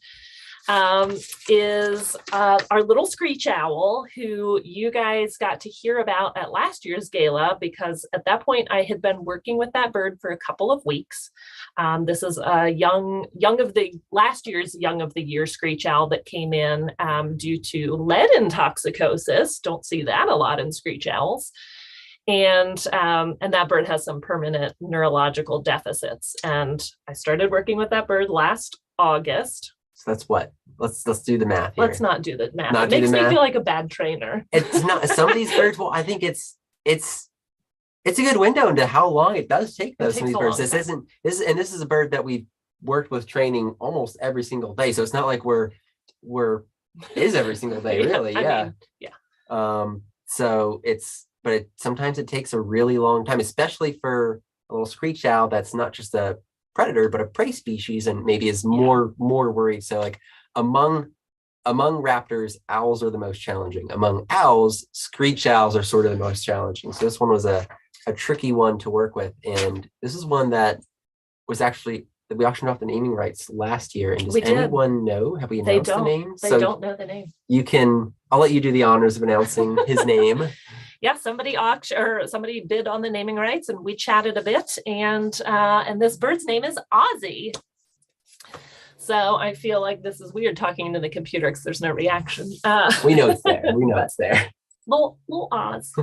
is our little screech owl, who you guys got to hear about at last year's gala, because at that point I had been working with that bird for a couple of weeks. This is a last year's young of the year screech owl that came in due to lead intoxicosis. Don't see that a lot in screech owls. And that bird has some permanent neurological deficits. And I started working with that bird last August. So that's what? Let's do the math here. Let's not do the math. It makes me feel like a bad trainer. It's not. Some of these birds, well, I think it's a good window into how long it does take those some of these birds. This is a bird that we've worked with training almost every single day. So it's not like we're is every single day, really. Yeah. So sometimes it takes a really long time, especially for a little screech owl that's not just a predator but a prey species, and maybe is more worried. So like among raptors, owls are the most challenging. Among owls, screech owls are sort of the most challenging. So this one was a tricky one to work with, and this is one that was actually, we auctioned off the naming rights last year. And does anyone know? Have we announced the name? They don't know the name. I'll let you do the honors of announcing his name. Yeah, somebody bid on the naming rights, and we chatted a bit, and this bird's name is Ozzy. So I feel like this is weird talking into the computer because there's no reaction. We know it's there. It's there. Little Oz.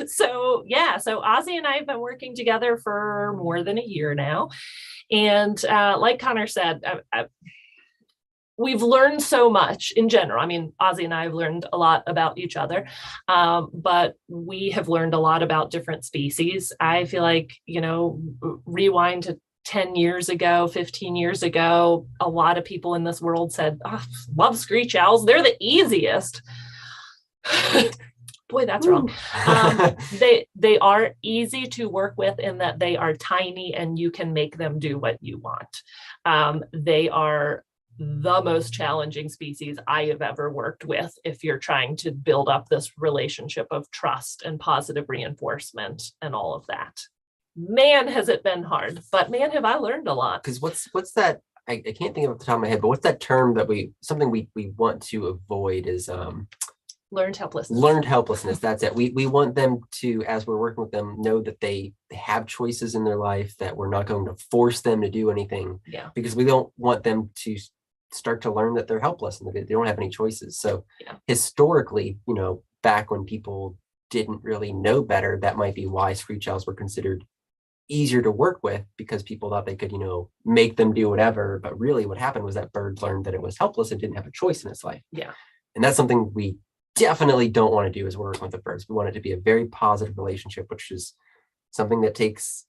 So Ozzy and I have been working together for more than a year now, and like Connor said, we've learned so much in general. Ozzy and I have learned a lot about each other, but we have learned a lot about different species. I feel like, rewind to 10 years ago, 15 years ago, a lot of people in this world said, oh, love screech owls. They're the easiest. Boy, that's wrong. They are easy to work with in that they are tiny and you can make them do what you want. They are the most challenging species I have ever worked with if you're trying to build up this relationship of trust and positive reinforcement and all of that. Man, has it been hard, but man, have I learned a lot. Because what's that? I can't think of it off the top of my head, but what's that term that we want to avoid is learned helplessness. Learned helplessness. That's it. We want them to, as we're working with them, know that they have choices in their life, that we're not going to force them to do anything. Yeah. Because we don't want them to start to learn that they're helpless and that they don't have any choices. So historically, back when people didn't really know better, that might be why screech owls were considered easier to work with because people thought they could, make them do whatever. But really what happened was that bird learned that it was helpless and didn't have a choice in its life. Yeah. And that's something we definitely don't want to do as we're working with the birds. We want it to be a very positive relationship, which is something that takes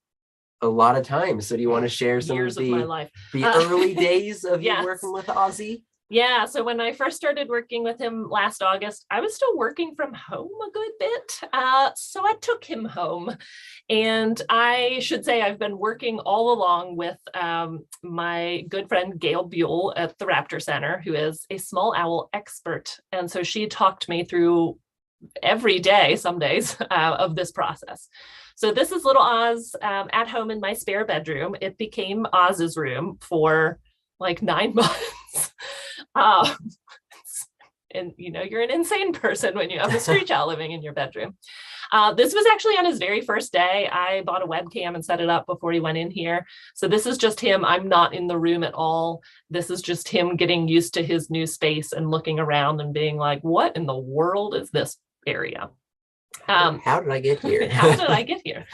a lot of time. So do you want to share some years of my life, the early days of yes. you working with Ozzy? Yeah, so when I first started working with him last August, I was still working from home a good bit. So I took him home. And I should say I've been working all along with my good friend Gail Buell at the Raptor Center, who is a small owl expert. And so she talked me through every day, some days, of this process. So this is little Oz at home in my spare bedroom. It became Oz's room for like 9 months. And you're an insane person when you have a screech owl living in your bedroom. This was actually on his very first day. I bought a webcam and set it up before he went in here. So this is just him. I'm not in the room at all. This is just him getting used to his new space and looking around and being like, what in the world is this area? How did I get here? How did I get here?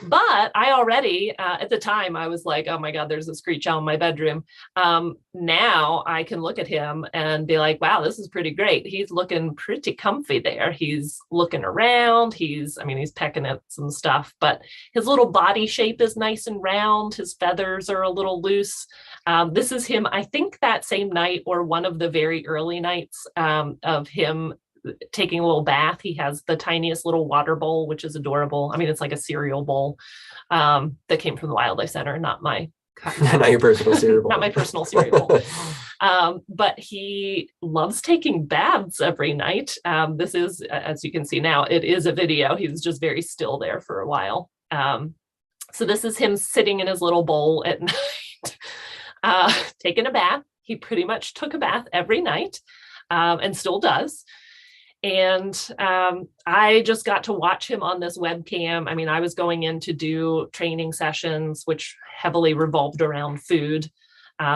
But I already, at the time, I was like, oh my God, there's a screech owl in my bedroom. Now I can look at him and be like, wow, this is pretty great. He's looking pretty comfy there. He's looking around. He's pecking at some stuff, but his little body shape is nice and round. His feathers are a little loose. This is him, I think that same night or one of the very early nights of him taking a little bath. He has the tiniest little water bowl, which is adorable. It's like a cereal bowl that came from the Wildlife Center, not my not your personal cereal bowl. Not my personal cereal bowl. But he loves taking baths every night. This is, as you can see now, it is a video. He was just very still there for a while. So this is him sitting in his little bowl at night, taking a bath. He pretty much took a bath every night and still does. And I just got to watch him on this webcam. I was going in to do training sessions, which heavily revolved around food.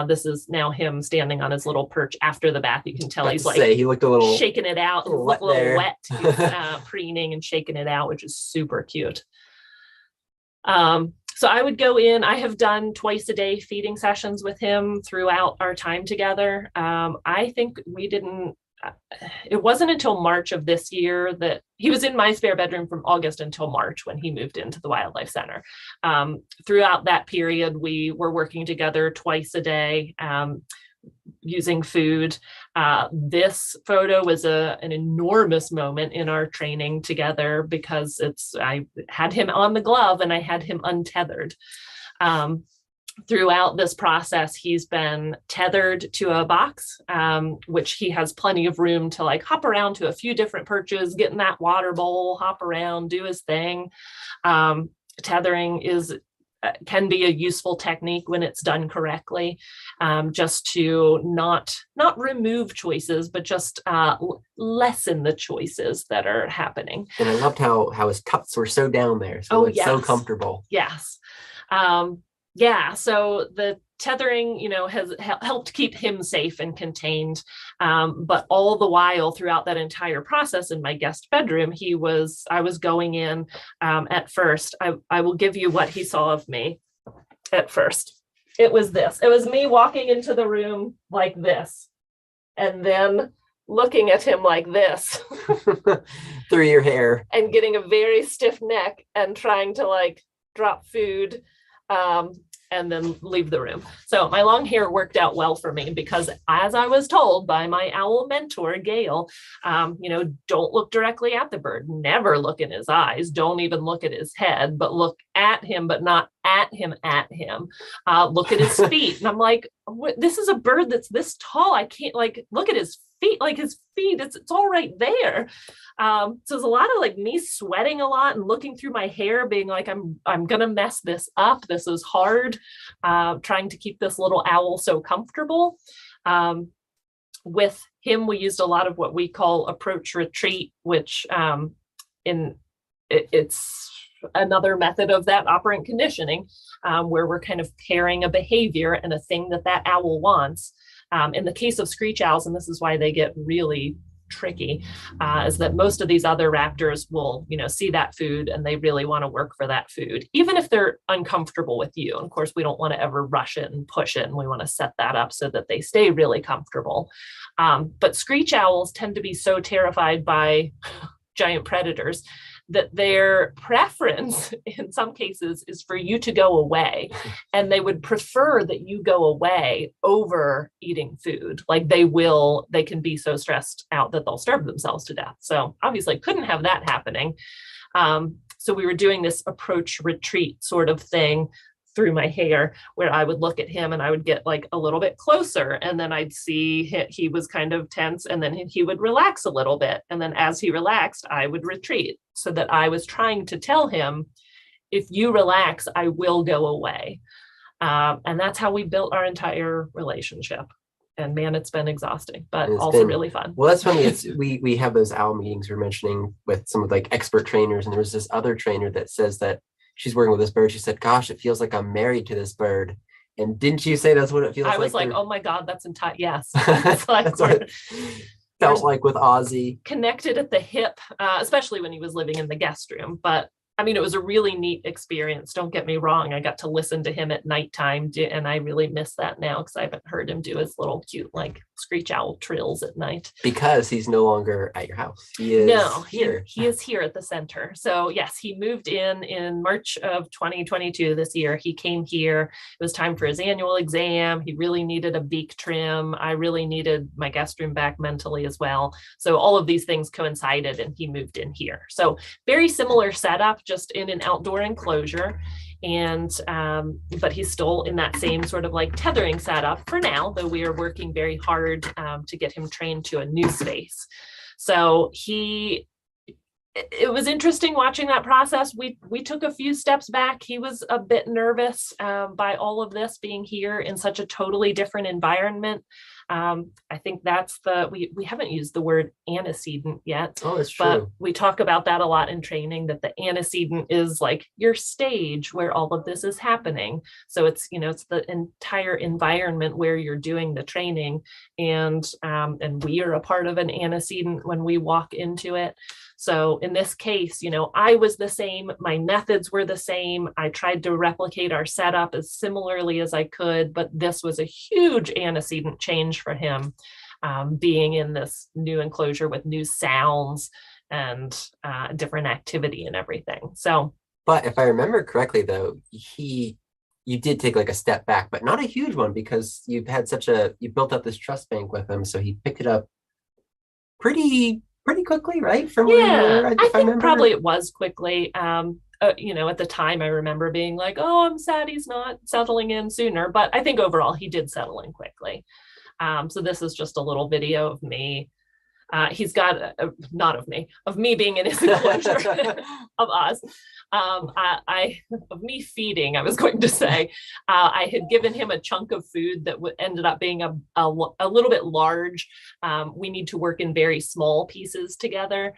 This is now him standing on his little perch after the bath. You can tell he's like he looked a little shaking it out. He looked a little wet. He's preening and shaking it out, which is super cute. So I would go in. I have done twice a day feeding sessions with him throughout our time together. I think it wasn't until March of this year that he was in my spare bedroom from August until March when he moved into the Wildlife Center. Throughout that period, we were working together twice a day, using food. This photo was an enormous moment in our training together because I had him on the glove and I had him untethered. Throughout this process, he's been tethered to a box, which he has plenty of room to like hop around to a few different perches, get in that water bowl, hop around, do his thing. Tethering can be a useful technique when it's done correctly, just to not remove choices, but just lessen the choices that are happening. And I loved how his tucks were so down there. So it's so comfortable. Yes. So the tethering, has helped keep him safe and contained. But all the while throughout that entire process in my guest bedroom, I was going in at first. I will give you what he saw of me at first. It was this. It was me walking into the room like this, and then looking at him like this. Through your hair. And getting a very stiff neck and trying to like drop food. And then leave the room. So my long hair worked out well for me because, as I was told by my owl mentor, Gail, don't look directly at the bird, never look in his eyes, don't even look at his head, but look at him, but not at him, look at his feet. And I'm like, this is a bird that's this tall. I can't look at his feet, his feet, it's all right there. So there's a lot of like me sweating a lot and looking through my hair being like, I'm gonna mess this up. This is hard, trying to keep this little owl so comfortable. With him, we used a lot of what we call approach retreat, which it's another method of that operant conditioning, where we're kind of pairing a behavior and a thing that owl wants. In the case of screech owls, and this is why they get really tricky, is that most of these other raptors will, see that food and they really want to work for that food, even if they're uncomfortable with you. And of course, we don't want to ever rush it and push it, and we want to set that up so that they stay really comfortable. But screech owls tend to be so terrified by giant predators that their preference in some cases is for you to go away, and they would prefer that you go away over eating food. Like they can be so stressed out that they'll starve themselves to death. So obviously couldn't have that happening. So we were doing this approach retreat sort of thing through my hair, where I would look at him and I would get like a little bit closer, and then I'd see he was kind of tense, and then he would relax a little bit. And then as he relaxed, I would retreat, so that I was trying to tell him, if you relax, I will go away. And that's how we built our entire relationship. And man, it's been exhausting, but also really fun. Well, that's funny. It's we have those owl meetings we're mentioning with some of like expert trainers, and there was this other trainer that says that she's working with this bird. She said, gosh, it feels like I'm married to this bird. And didn't you say that's what it feels like? I was like, oh my God, that's entire. Yes. It's like that's what it felt like with Ozzy. Connected at the hip, especially when he was living in the guest room. But I mean, it was a really neat experience. Don't get me wrong. I got to listen to him at nighttime, and I really miss that now because I haven't heard him do his little cute, like, screech owl trills at night. Because he's no longer at your house. He is here. He is here at the center. So yes, he moved in March of 2022 this year. He came here. It was time for his annual exam. He really needed a beak trim. I really needed my guest room back mentally as well. So all of these things coincided, and he moved in here. So very similar setup, just in an outdoor enclosure. And but he's still in that same sort of like tethering setup for now, though we are working very hard to get him trained to a new space. So it was interesting watching that process. We took a few steps back. He was a bit nervous by all of this, being here in such a totally different environment. I think that's we haven't used the word antecedent yet. Oh, that's true. But we talk about that a lot in training, that the antecedent is like your stage where all of this is happening. So it's, it's the entire environment where you're doing the training, and we are a part of an antecedent when we walk into it. So in this case, I was the same, my methods were the same. I tried to replicate our setup as similarly as I could, but this was a huge antecedent change for him, being in this new enclosure with new sounds and different activity and everything. So, but if I remember correctly, though, you did take like a step back, but not a huge one, because you built up this trust bank with him. So he picked it up pretty quickly, right? From where you were, I think probably it was quickly. At the time I remember being like, oh, I'm sad he's not settling in sooner. But I think overall he did settle in quickly. So this is just a little video of me. He's got not of me being in his enclosure of us. Of me feeding, I was going to say. I had given him a chunk of food that ended up being a little bit large. We need to work in very small pieces together,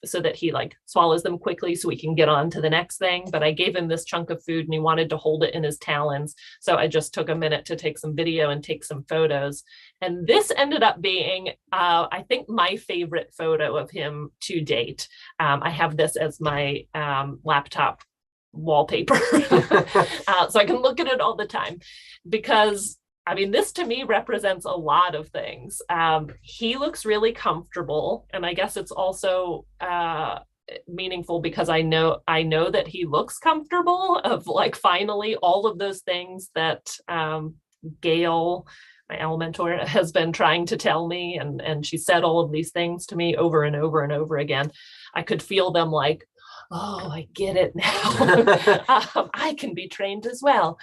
so that he like swallows them quickly so we can get on to the next thing. But I gave him this chunk of food and he wanted to hold it in his talons. So I just took a minute to take some video and take some photos. And this ended up being, I think, my favorite photo of him to date. I have this as my laptop wallpaper. So I can look at it all the time, because this to me represents a lot of things. He looks really comfortable, and I guess it's also meaningful because I know that he looks comfortable, of like finally all of those things that Gail, my owl mentor, has been trying to tell me, and she said all of these things to me over and over and over again. I could feel them like, oh, I get it now. I can be trained as well.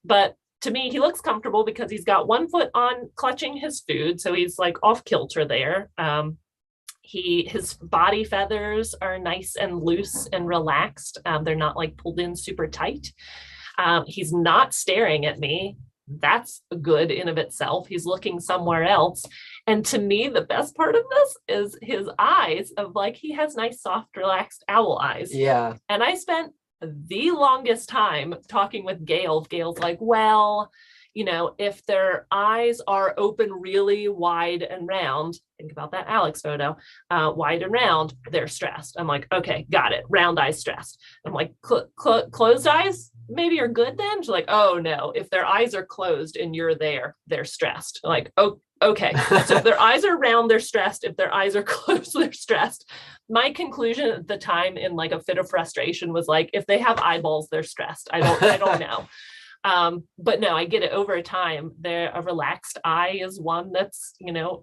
But to me, he looks comfortable because he's got one foot on clutching his food. So he's like off kilter there. His body feathers are nice and loose and relaxed. They're not like pulled in super tight. He's not staring at me. That's good in of itself. He's looking somewhere else. And to me, the best part of this is his eyes, of like, he has nice, soft, relaxed owl eyes. Yeah. And I spent the longest time talking with Gail. Gail's like, well, if their eyes are open really wide and round, think about that Alex photo, wide and round, they're stressed. I'm like, okay, got it. Round eyes stressed. I'm like, closed eyes maybe are good then? She's like, oh no, if their eyes are closed and you're there, they're stressed. I'm like, oh, okay. So if their eyes are round, they're stressed. If their eyes are closed, they're stressed. My conclusion at the time in like a fit of frustration was like, if they have eyeballs, they're stressed. I don't know. But no, I get it over time. A relaxed eye is one that's,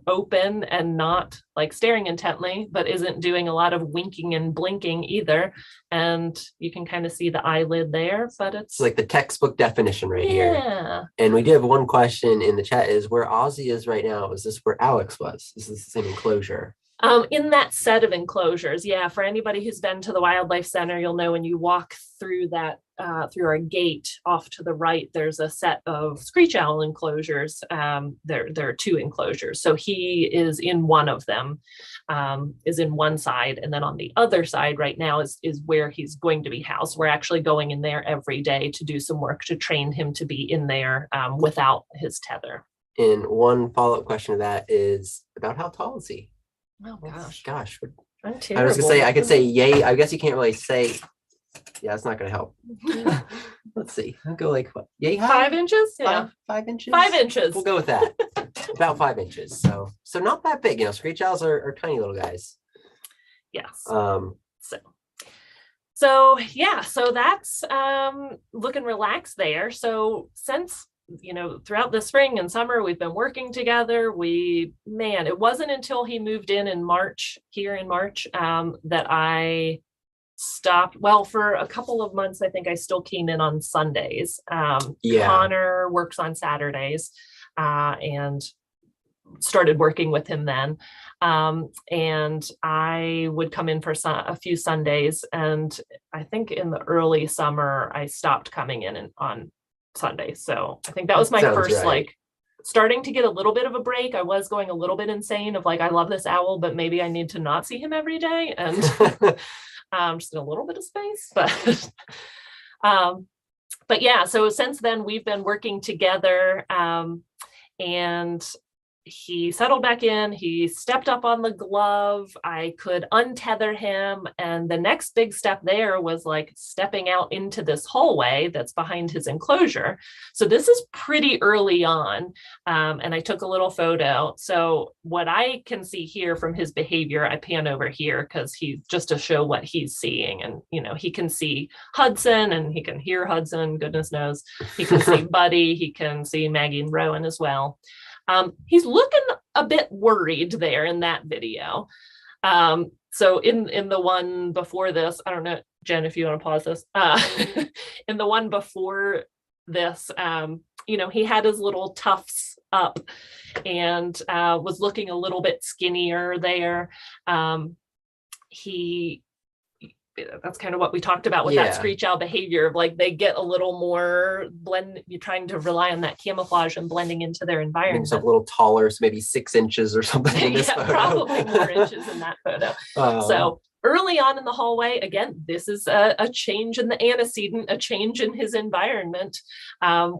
open and not like staring intently, but isn't doing a lot of winking and blinking either. And you can kind of see the eyelid there, but it's like the textbook definition right here. Yeah. And we do have one question in the chat is where Ozzy is right now. Is this where Alex was? Is this the same enclosure? In that set of enclosures, yeah. For anybody who's been to the Wildlife Center, you'll know when you walk through that through our gate off to the right, there's a set of screech owl enclosures. There are 2 enclosures. So he is in one of them, is in one side, and then on the other side right now is where he's going to be housed. We're actually going in there every day to do some work to train him to be in there without his tether. And one follow-up question to that is about how tall is he? Oh gosh. I'm I was gonna say I could say yay. I guess you can't really say. Yeah, it's not gonna help. Let's see. I'll go like what? Yay high? 5 inches? Yeah. 5 inches? 5 inches. We'll go with that. About 5 inches. So not that big. Screech owls are tiny little guys. Yes. So yeah, so that's looking relaxed there. So since throughout the spring and summer, we've been working together. It wasn't until he moved in March, that I stopped. Well, for a couple of months, I think I still came in on Sundays. Connor works on Saturdays, and started working with him then. And I would come in for a few Sundays. And I think in the early summer, I stopped coming in on Sunday. So I think that was my first right. like starting to get a little bit of a break. I was going a little bit insane of like, I love this owl, but maybe I need to not see him every day, and just in a little bit of space. But yeah, so since then we've been working together, and he settled back in, he stepped up on the glove, I could untether him. And the next big step there was like stepping out into this hallway that's behind his enclosure. So this is pretty early on. And I took a little photo. So what I can see here from his behavior, I pan over here because just to show what he's seeing. And, he can see Hudson and he can hear Hudson, goodness knows. He can see Buddy, he can see Maggie and Rowan as well. He's looking a bit worried there in that video. So in the one before this, I don't know, Jen, if you want to pause this, in the one before this, he had his little tufts up and was looking a little bit skinnier there. That's kind of what we talked about with that screech owl behavior of like they get a little more you're trying to rely on that camouflage and blending into their environment. A little taller, so maybe 6 inches or something in this photo. Probably more inches in that photo. So early on in the hallway, again, this is a change in the antecedent, a change in his environment.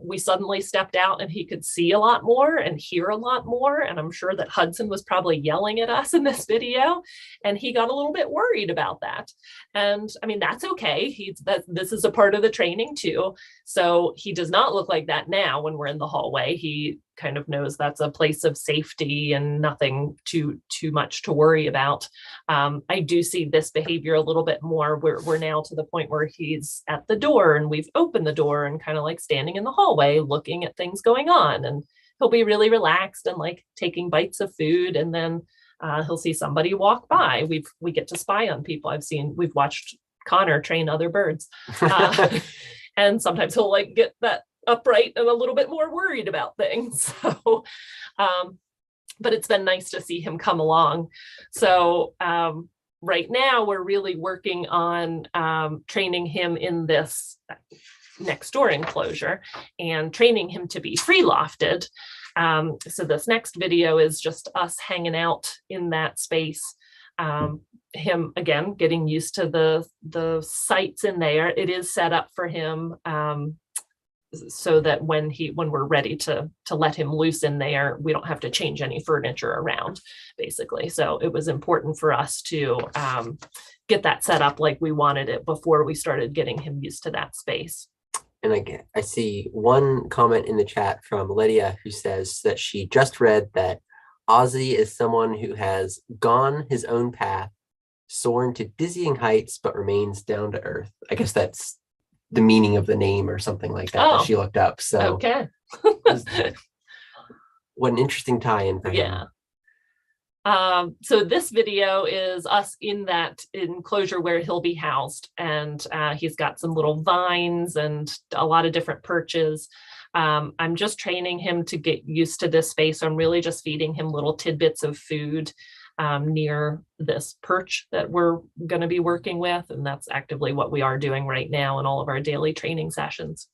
We suddenly stepped out and he could see a lot more and hear a lot more. And I'm sure that Hudson was probably yelling at us in this video. And he got a little bit worried about that. And I mean, that's okay. This is a part of the training too. So he does not look like that now when we're in the hallway. He kind of knows that's a place of safety and nothing too much to worry about. I do see this behavior a little bit more. We're now to the point where he's at the door and we've opened the door and kind of like standing in the hallway looking at things going on, and he'll be really relaxed and like taking bites of food, and then he'll see somebody walk by. We get to spy on people. We've watched Connor train other birds, and sometimes he'll like get that upright and a little bit more worried about things. So, but it's been nice to see him come along. So right now we're really working on training him in this next door enclosure and training him to be free lofted. So this next video is just us hanging out in that space. Him again getting used to the sights in there. It is set up for him so that when we're ready to let him loose in there, we don't have to change any furniture around, basically. So it was important for us to get that set up like we wanted it before we started getting him used to that space. And I see one comment in the chat from Lydia, who says that she just read that Ozzy is someone who has gone his own path, soared to dizzying heights, but remains down to earth. I guess that's the meaning of the name or something like that that she looked up. So okay. What an interesting tie-in for him. So this video is us in that enclosure where he'll be housed, and he's got some little vines and a lot of different perches. I'm just training him to get used to this space. I'm really just feeding him little tidbits of food near this perch that we're going to be working with, and that's actively what we are doing right now in all of our daily training sessions.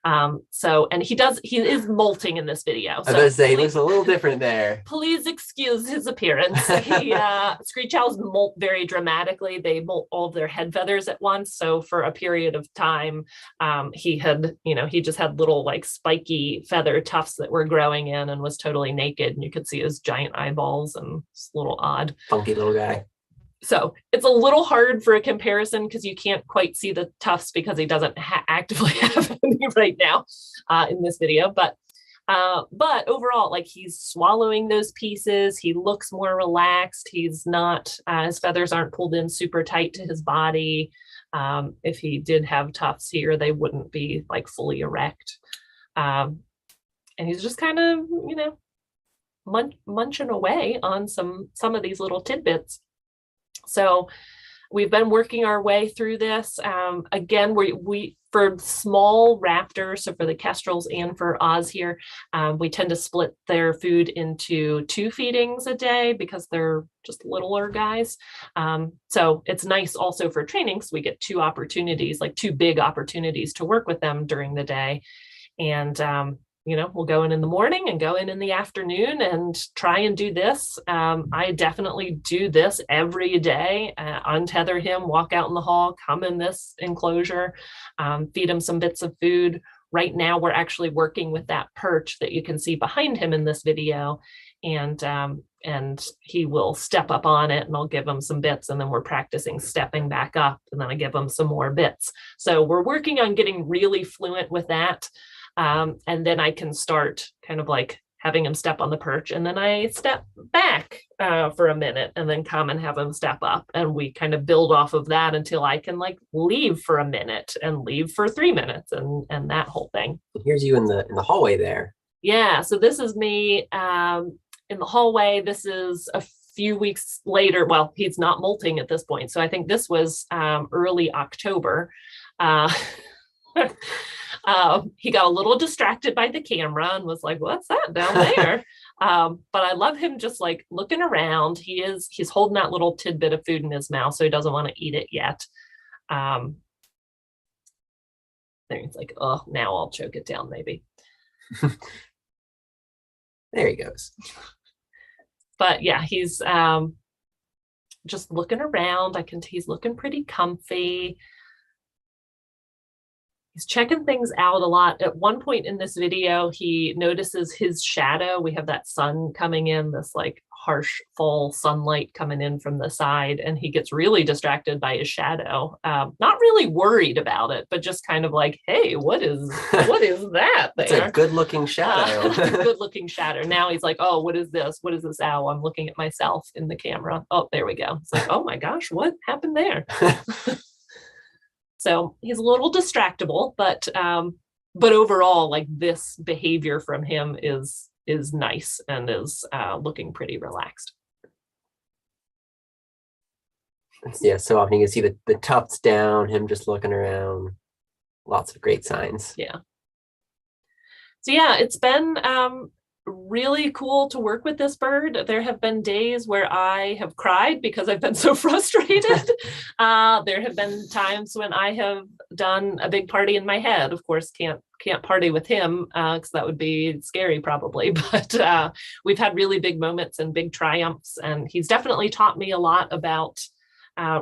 And he is molting in this video. I was going to say, he looks a little different there. Please excuse his appearance. Screech owls molt very dramatically. They molt all of their head feathers at once. So for a period of time, he just had little like spiky feather tufts that were growing in and was totally naked. And you could see his giant eyeballs, and it's a little odd. Funky little guy. So it's a little hard for a comparison because you can't quite see the tufts because he doesn't actively have any right now in this video. But overall, like, he's swallowing those pieces. He looks more relaxed. He's not, his feathers aren't pulled in super tight to his body. If he did have tufts here, they wouldn't be like fully erect. And he's just kind of, munching away on some of these little tidbits. So we've been working our way through this. Again, we for small raptors, so for the kestrels and for Oz here, we tend to split their food into 2 feedings a day because they're just littler guys. So it's nice also for training, so we get 2 opportunities, like 2 big opportunities to work with them during the day. And we'll go in the morning and go in the afternoon and try and do this. I definitely do this every day, untether him, walk out in the hall, come in this enclosure, feed him some bits of food. Right now, we're actually working with that perch that you can see behind him in this video. And he will step up on it, and I'll give him some bits, and then we're practicing stepping back up, and then I give him some more bits. So we're working on getting really fluent with that. And then I can start kind of like having him step on the perch, and then I step back for a minute and then come and have him step up. And we kind of build off of that until I can like leave for a minute and leave for 3 minutes and that whole thing. Here's you in the hallway there. Yeah, so this is me in the hallway. This is a few weeks later. Well, he's not molting at this point. So I think this was early October. He got a little distracted by the camera and was like, what's that down there? But I love him just like looking around. He's holding that little tidbit of food in his mouth, so he doesn't want to eat it yet. Then he's like, oh, now I'll choke it down maybe. There he goes. But yeah, he's just looking around. He's looking pretty comfy. He's checking things out a lot. At one point in this video, he notices his shadow. We have that sun coming in, this like harsh fall sunlight coming in from the side, and he gets really distracted by his shadow. Not really worried about it, but just kind of like, hey, what is that there? It's a good-looking shadow. Good-looking shadow. Now he's like, oh, what is this? What is this owl? I'm looking at myself in the camera. Oh, there we go. It's like, oh my gosh, what happened there? So he's a little distractible, but overall, like, this behavior from him is nice and is looking pretty relaxed. Yeah, so often you can see the tufts down, him just looking around. Lots of great signs. Yeah. So yeah, it's been really cool to work with this bird. There have been days where I have cried because I've been so frustrated. There have been times when I have done a big party in my head. Of course, can't party with him because that would be scary probably. But we've had really big moments and big triumphs, and he's definitely taught me a lot about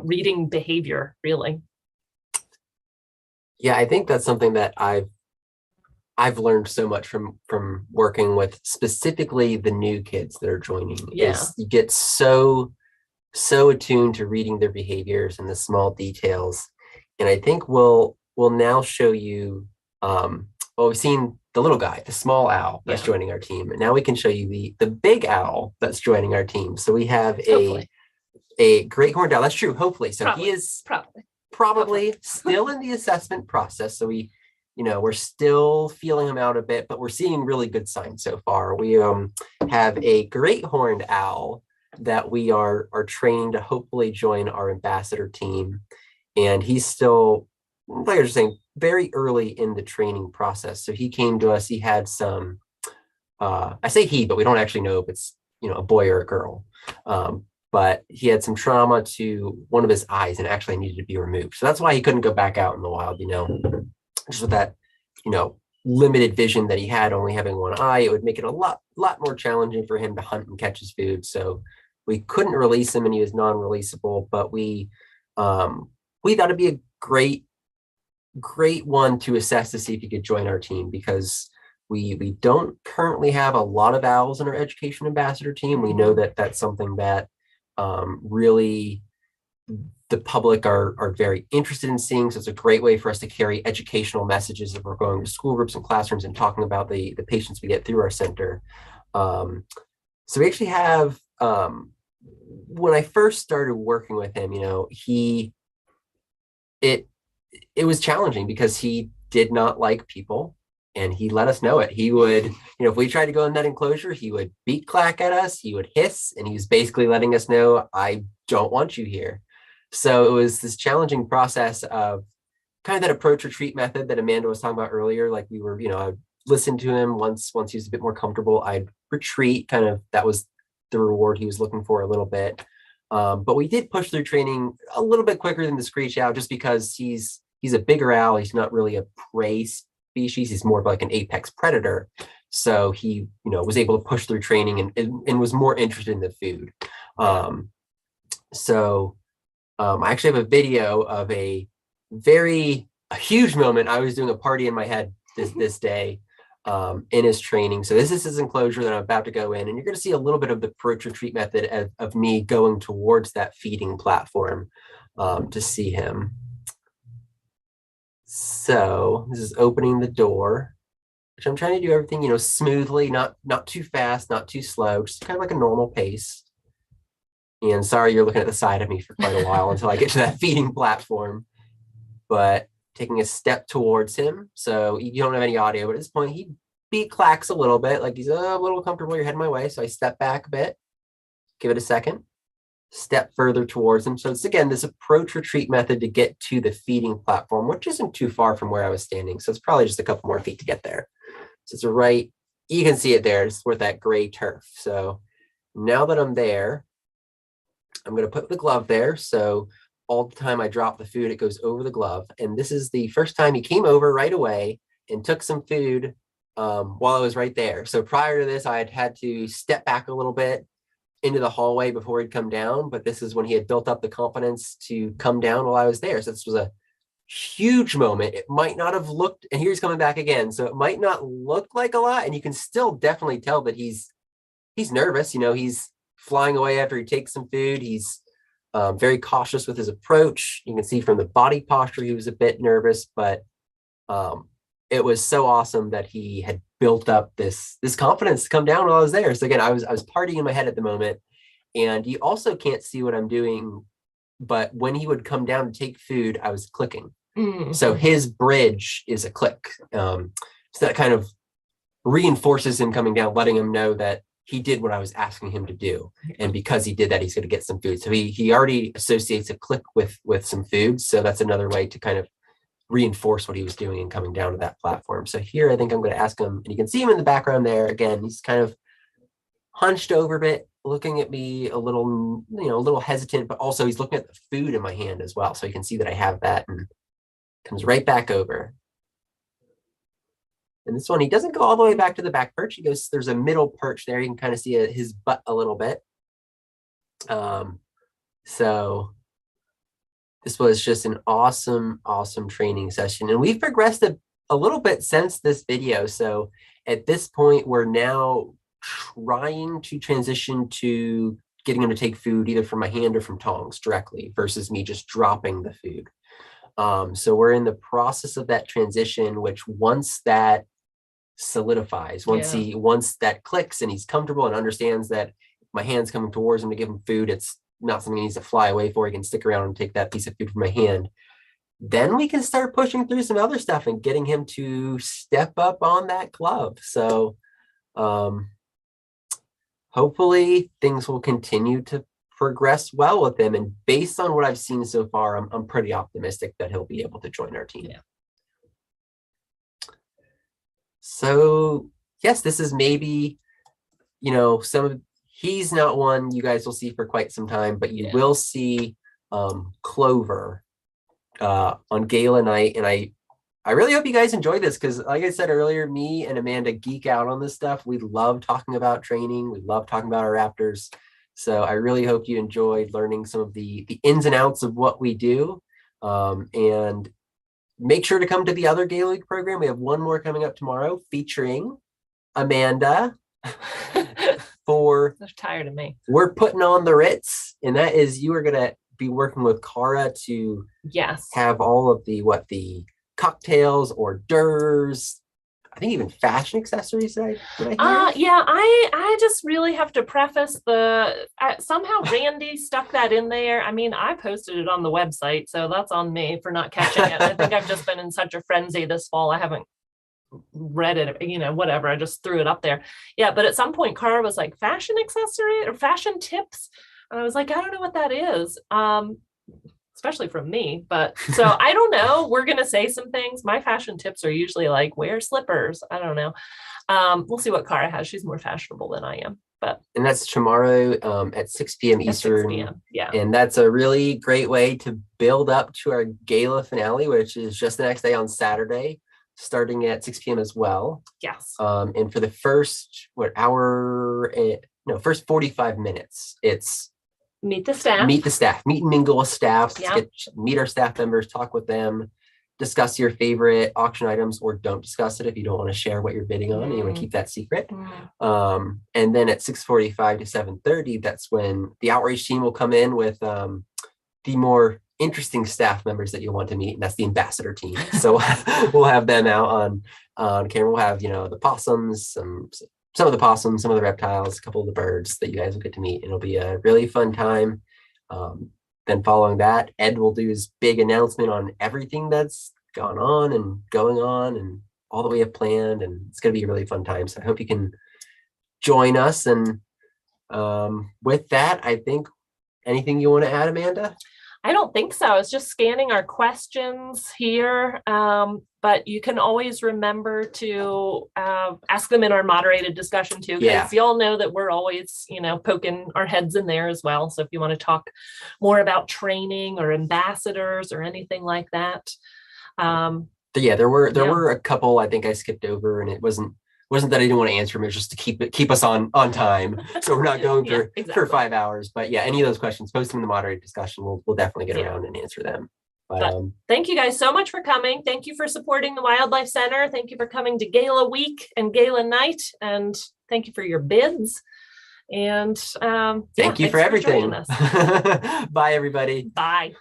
reading behavior, really. Yeah, I think that's something that I've I've learned so much from working with specifically the new kids that are joining. Yeah. Is you get so attuned to reading their behaviors and the small details. And I think we'll now show you well, we've seen the little guy, the small owl that's Yeah. joining our team. And now we can show you the big owl that's joining our team. So we have Hopefully. a great horned owl. That's true, hopefully. So Probably. he is Probably. probably still in the assessment process. So we, we're still feeling him out a bit, but we're seeing really good signs so far. We have a great horned owl that we are training to hopefully join our ambassador team. And he's still, like I was saying, very early in the training process. So he came to us, he had some, I say he, but we don't actually know if it's, a boy or a girl. But he had some trauma to one of his eyes and actually needed to be removed. So that's why he couldn't go back out in the wild, just with that, limited vision that he had, only having one eye. It would make it a lot more challenging for him to hunt and catch his food. So we couldn't release him and he was non-releasable, but we thought it'd be a great one to assess to see if he could join our team, because we don't currently have a lot of owls in our education ambassador team. We know that that's something that really the public are very interested in seeing. So it's a great way for us to carry educational messages if we're going to school groups and classrooms and talking about the patients we get through our center. So we actually have, when I first started working with him, it was challenging because he did not like people. And he let us know it. He would, if we tried to go in that enclosure, he would beat clack at us, he would hiss, and he was basically letting us know, I don't want you here. So it was this challenging process of kind of that approach retreat method that Amanda was talking about earlier. Like we were, I'd listen to him once he was a bit more comfortable, I'd retreat, kind of, that was the reward he was looking for a little bit. But we did push through training a little bit quicker than the screech owl, just because he's a bigger owl. He's not really a prey species. He's more of like an apex predator. So he, was able to push through training and was more interested in the food. I actually have a video of a huge moment. I was doing a party in my head this day in his training. So this is his enclosure that I'm about to go in, and you're going to see a little bit of the approach retreat method of me going towards that feeding platform to see him. So this is opening the door, which I'm trying to do everything, smoothly, not too fast, not too slow, just kind of like a normal pace. And sorry, you're looking at the side of me for quite a while until I get to that feeding platform, but taking a step towards him. So you don't have any audio, but at this point he beat clacks a little bit, like he's a little comfortable, you're heading my way. So I step back a bit, give it a second, step further towards him. So it's, again, this approach retreat method to get to the feeding platform, which isn't too far from where I was standing. So it's probably just a couple more feet to get there. So it's you can see it there, it's with that gray turf. So now that I'm there, I'm going to put the glove there. So all the time I drop the food, it goes over the glove. And this is the first time he came over right away and took some food while I was right there. So prior to this, I had to step back a little bit into the hallway before he'd come down, but this is when he had built up the confidence to come down while I was there. So this was a huge moment. It might not have looked, and here he's coming back again, so it might not look like a lot, and you can still definitely tell that he's nervous. He's flying away after he takes some food. He's very cautious with his approach. You can see from the body posture he was a bit nervous, but it was so awesome that he had built up this confidence to come down while I was there. So again, I was partying in my head at the moment, and you also can't see what I'm doing, but when he would come down to take food, I was clicking. Mm-hmm. So his bridge is a click. So that kind of reinforces him coming down, letting him know that he did what I was asking him to do. And because he did that, he's going to get some food. So he already associates a click with some food. So that's another way to kind of reinforce what he was doing and coming down to that platform. So here, I think I'm going to ask him, and you can see him in the background there. Again, he's kind of hunched over a bit, looking at me a little hesitant, but also he's looking at the food in my hand as well. So you can see that I have that, and comes right back over. And this one, he doesn't go all the way back to the back perch. He goes, there's a middle perch there. You can kind of see his butt a little bit. So this was just an awesome training session. And we've progressed a a little bit since this video. So at this point, we're now trying to transition to getting him to take food either from my hand or from tongs directly versus me just dropping the food. So we're in the process of that transition, which once that solidifies, once that clicks and he's comfortable and understands that my hand's coming towards him to give him food, it's not something he needs to fly away for. He can stick around and take that piece of food from my hand. Then we can start pushing through some other stuff and getting him to step up on that glove. So hopefully things will continue to progress well with him. And based on what I've seen so far, I'm pretty optimistic that he'll be able to join our team. Yeah. So yes, this is maybe, he's not one you guys will see for quite some time, but you will see Clover on gala night. And I really hope you guys enjoy this because, like I said earlier, me and Amanda geek out on this stuff. We love talking about training. We love talking about our Raptors. So I really hope you enjoyed learning some of the ins and outs of what we do. And make sure to come to the other Gala Week program. We have one more coming up tomorrow featuring Amanda. They're tired of me. We're putting on the Ritz, and that is you are going to be working with Cara to have all of the cocktails, hors d'oeuvres, I think even fashion accessories. Did I hear? Yeah, I just really have to preface somehow Randy stuck that in there. I mean, I posted it on the website, so that's on me for not catching it. I think I've just been in such a frenzy this fall. I haven't read it, whatever. I just threw it up there. Yeah, but at some point, Cara was like, fashion accessory or fashion tips. And I was like, I don't know what that is. Especially from me, but so I don't know. We're gonna say some things. My fashion tips are usually like wear slippers. I don't know. We'll see what Cara has. She's more fashionable than I am. And that's tomorrow at 6 p.m. Eastern. 6 p.m. Yeah. And that's a really great way to build up to our gala finale, which is just the next day on Saturday, starting at 6 p.m. as well. Yes. And for the first first 45 minutes, it's meet the staff, meet and mingle with staff, meet our staff members, talk with them, discuss your favorite auction items, or don't discuss it if you don't want to share what you're bidding on and you want to keep that secret. And then at 6:45 to 7:30, that's when the outreach team will come in with the more interesting staff members that you'll want to meet, and that's the ambassador team. So we'll have them out on camera. We'll have the possums, some of the possums, some of the reptiles, a couple of the birds that you guys will get to meet. It'll be a really fun time. Then following that, Ed will do his big announcement on everything that's gone on and going on and all that we have planned. And it's going to be a really fun time. So I hope you can join us. And with that, I think anything you want to add, Amanda? I don't think so. I was just scanning our questions here. But you can always remember to ask them in our moderated discussion too, because y'all know that we're always, poking our heads in there as well. So if you want to talk more about training or ambassadors or anything like that. There were a couple I think I skipped over, and it wasn't that I didn't want to answer them. It was just to keep us on time. So we're not going for 5 hours. But yeah, any of those questions, post them in the moderated discussion. We'll definitely get around and answer them. But thank you guys so much for coming. Thank you for supporting the Wildlife Center. Thank you for coming to Gala Week and Gala Night. And thank you for your bids. And thank you for everything. Bye, everybody. Bye.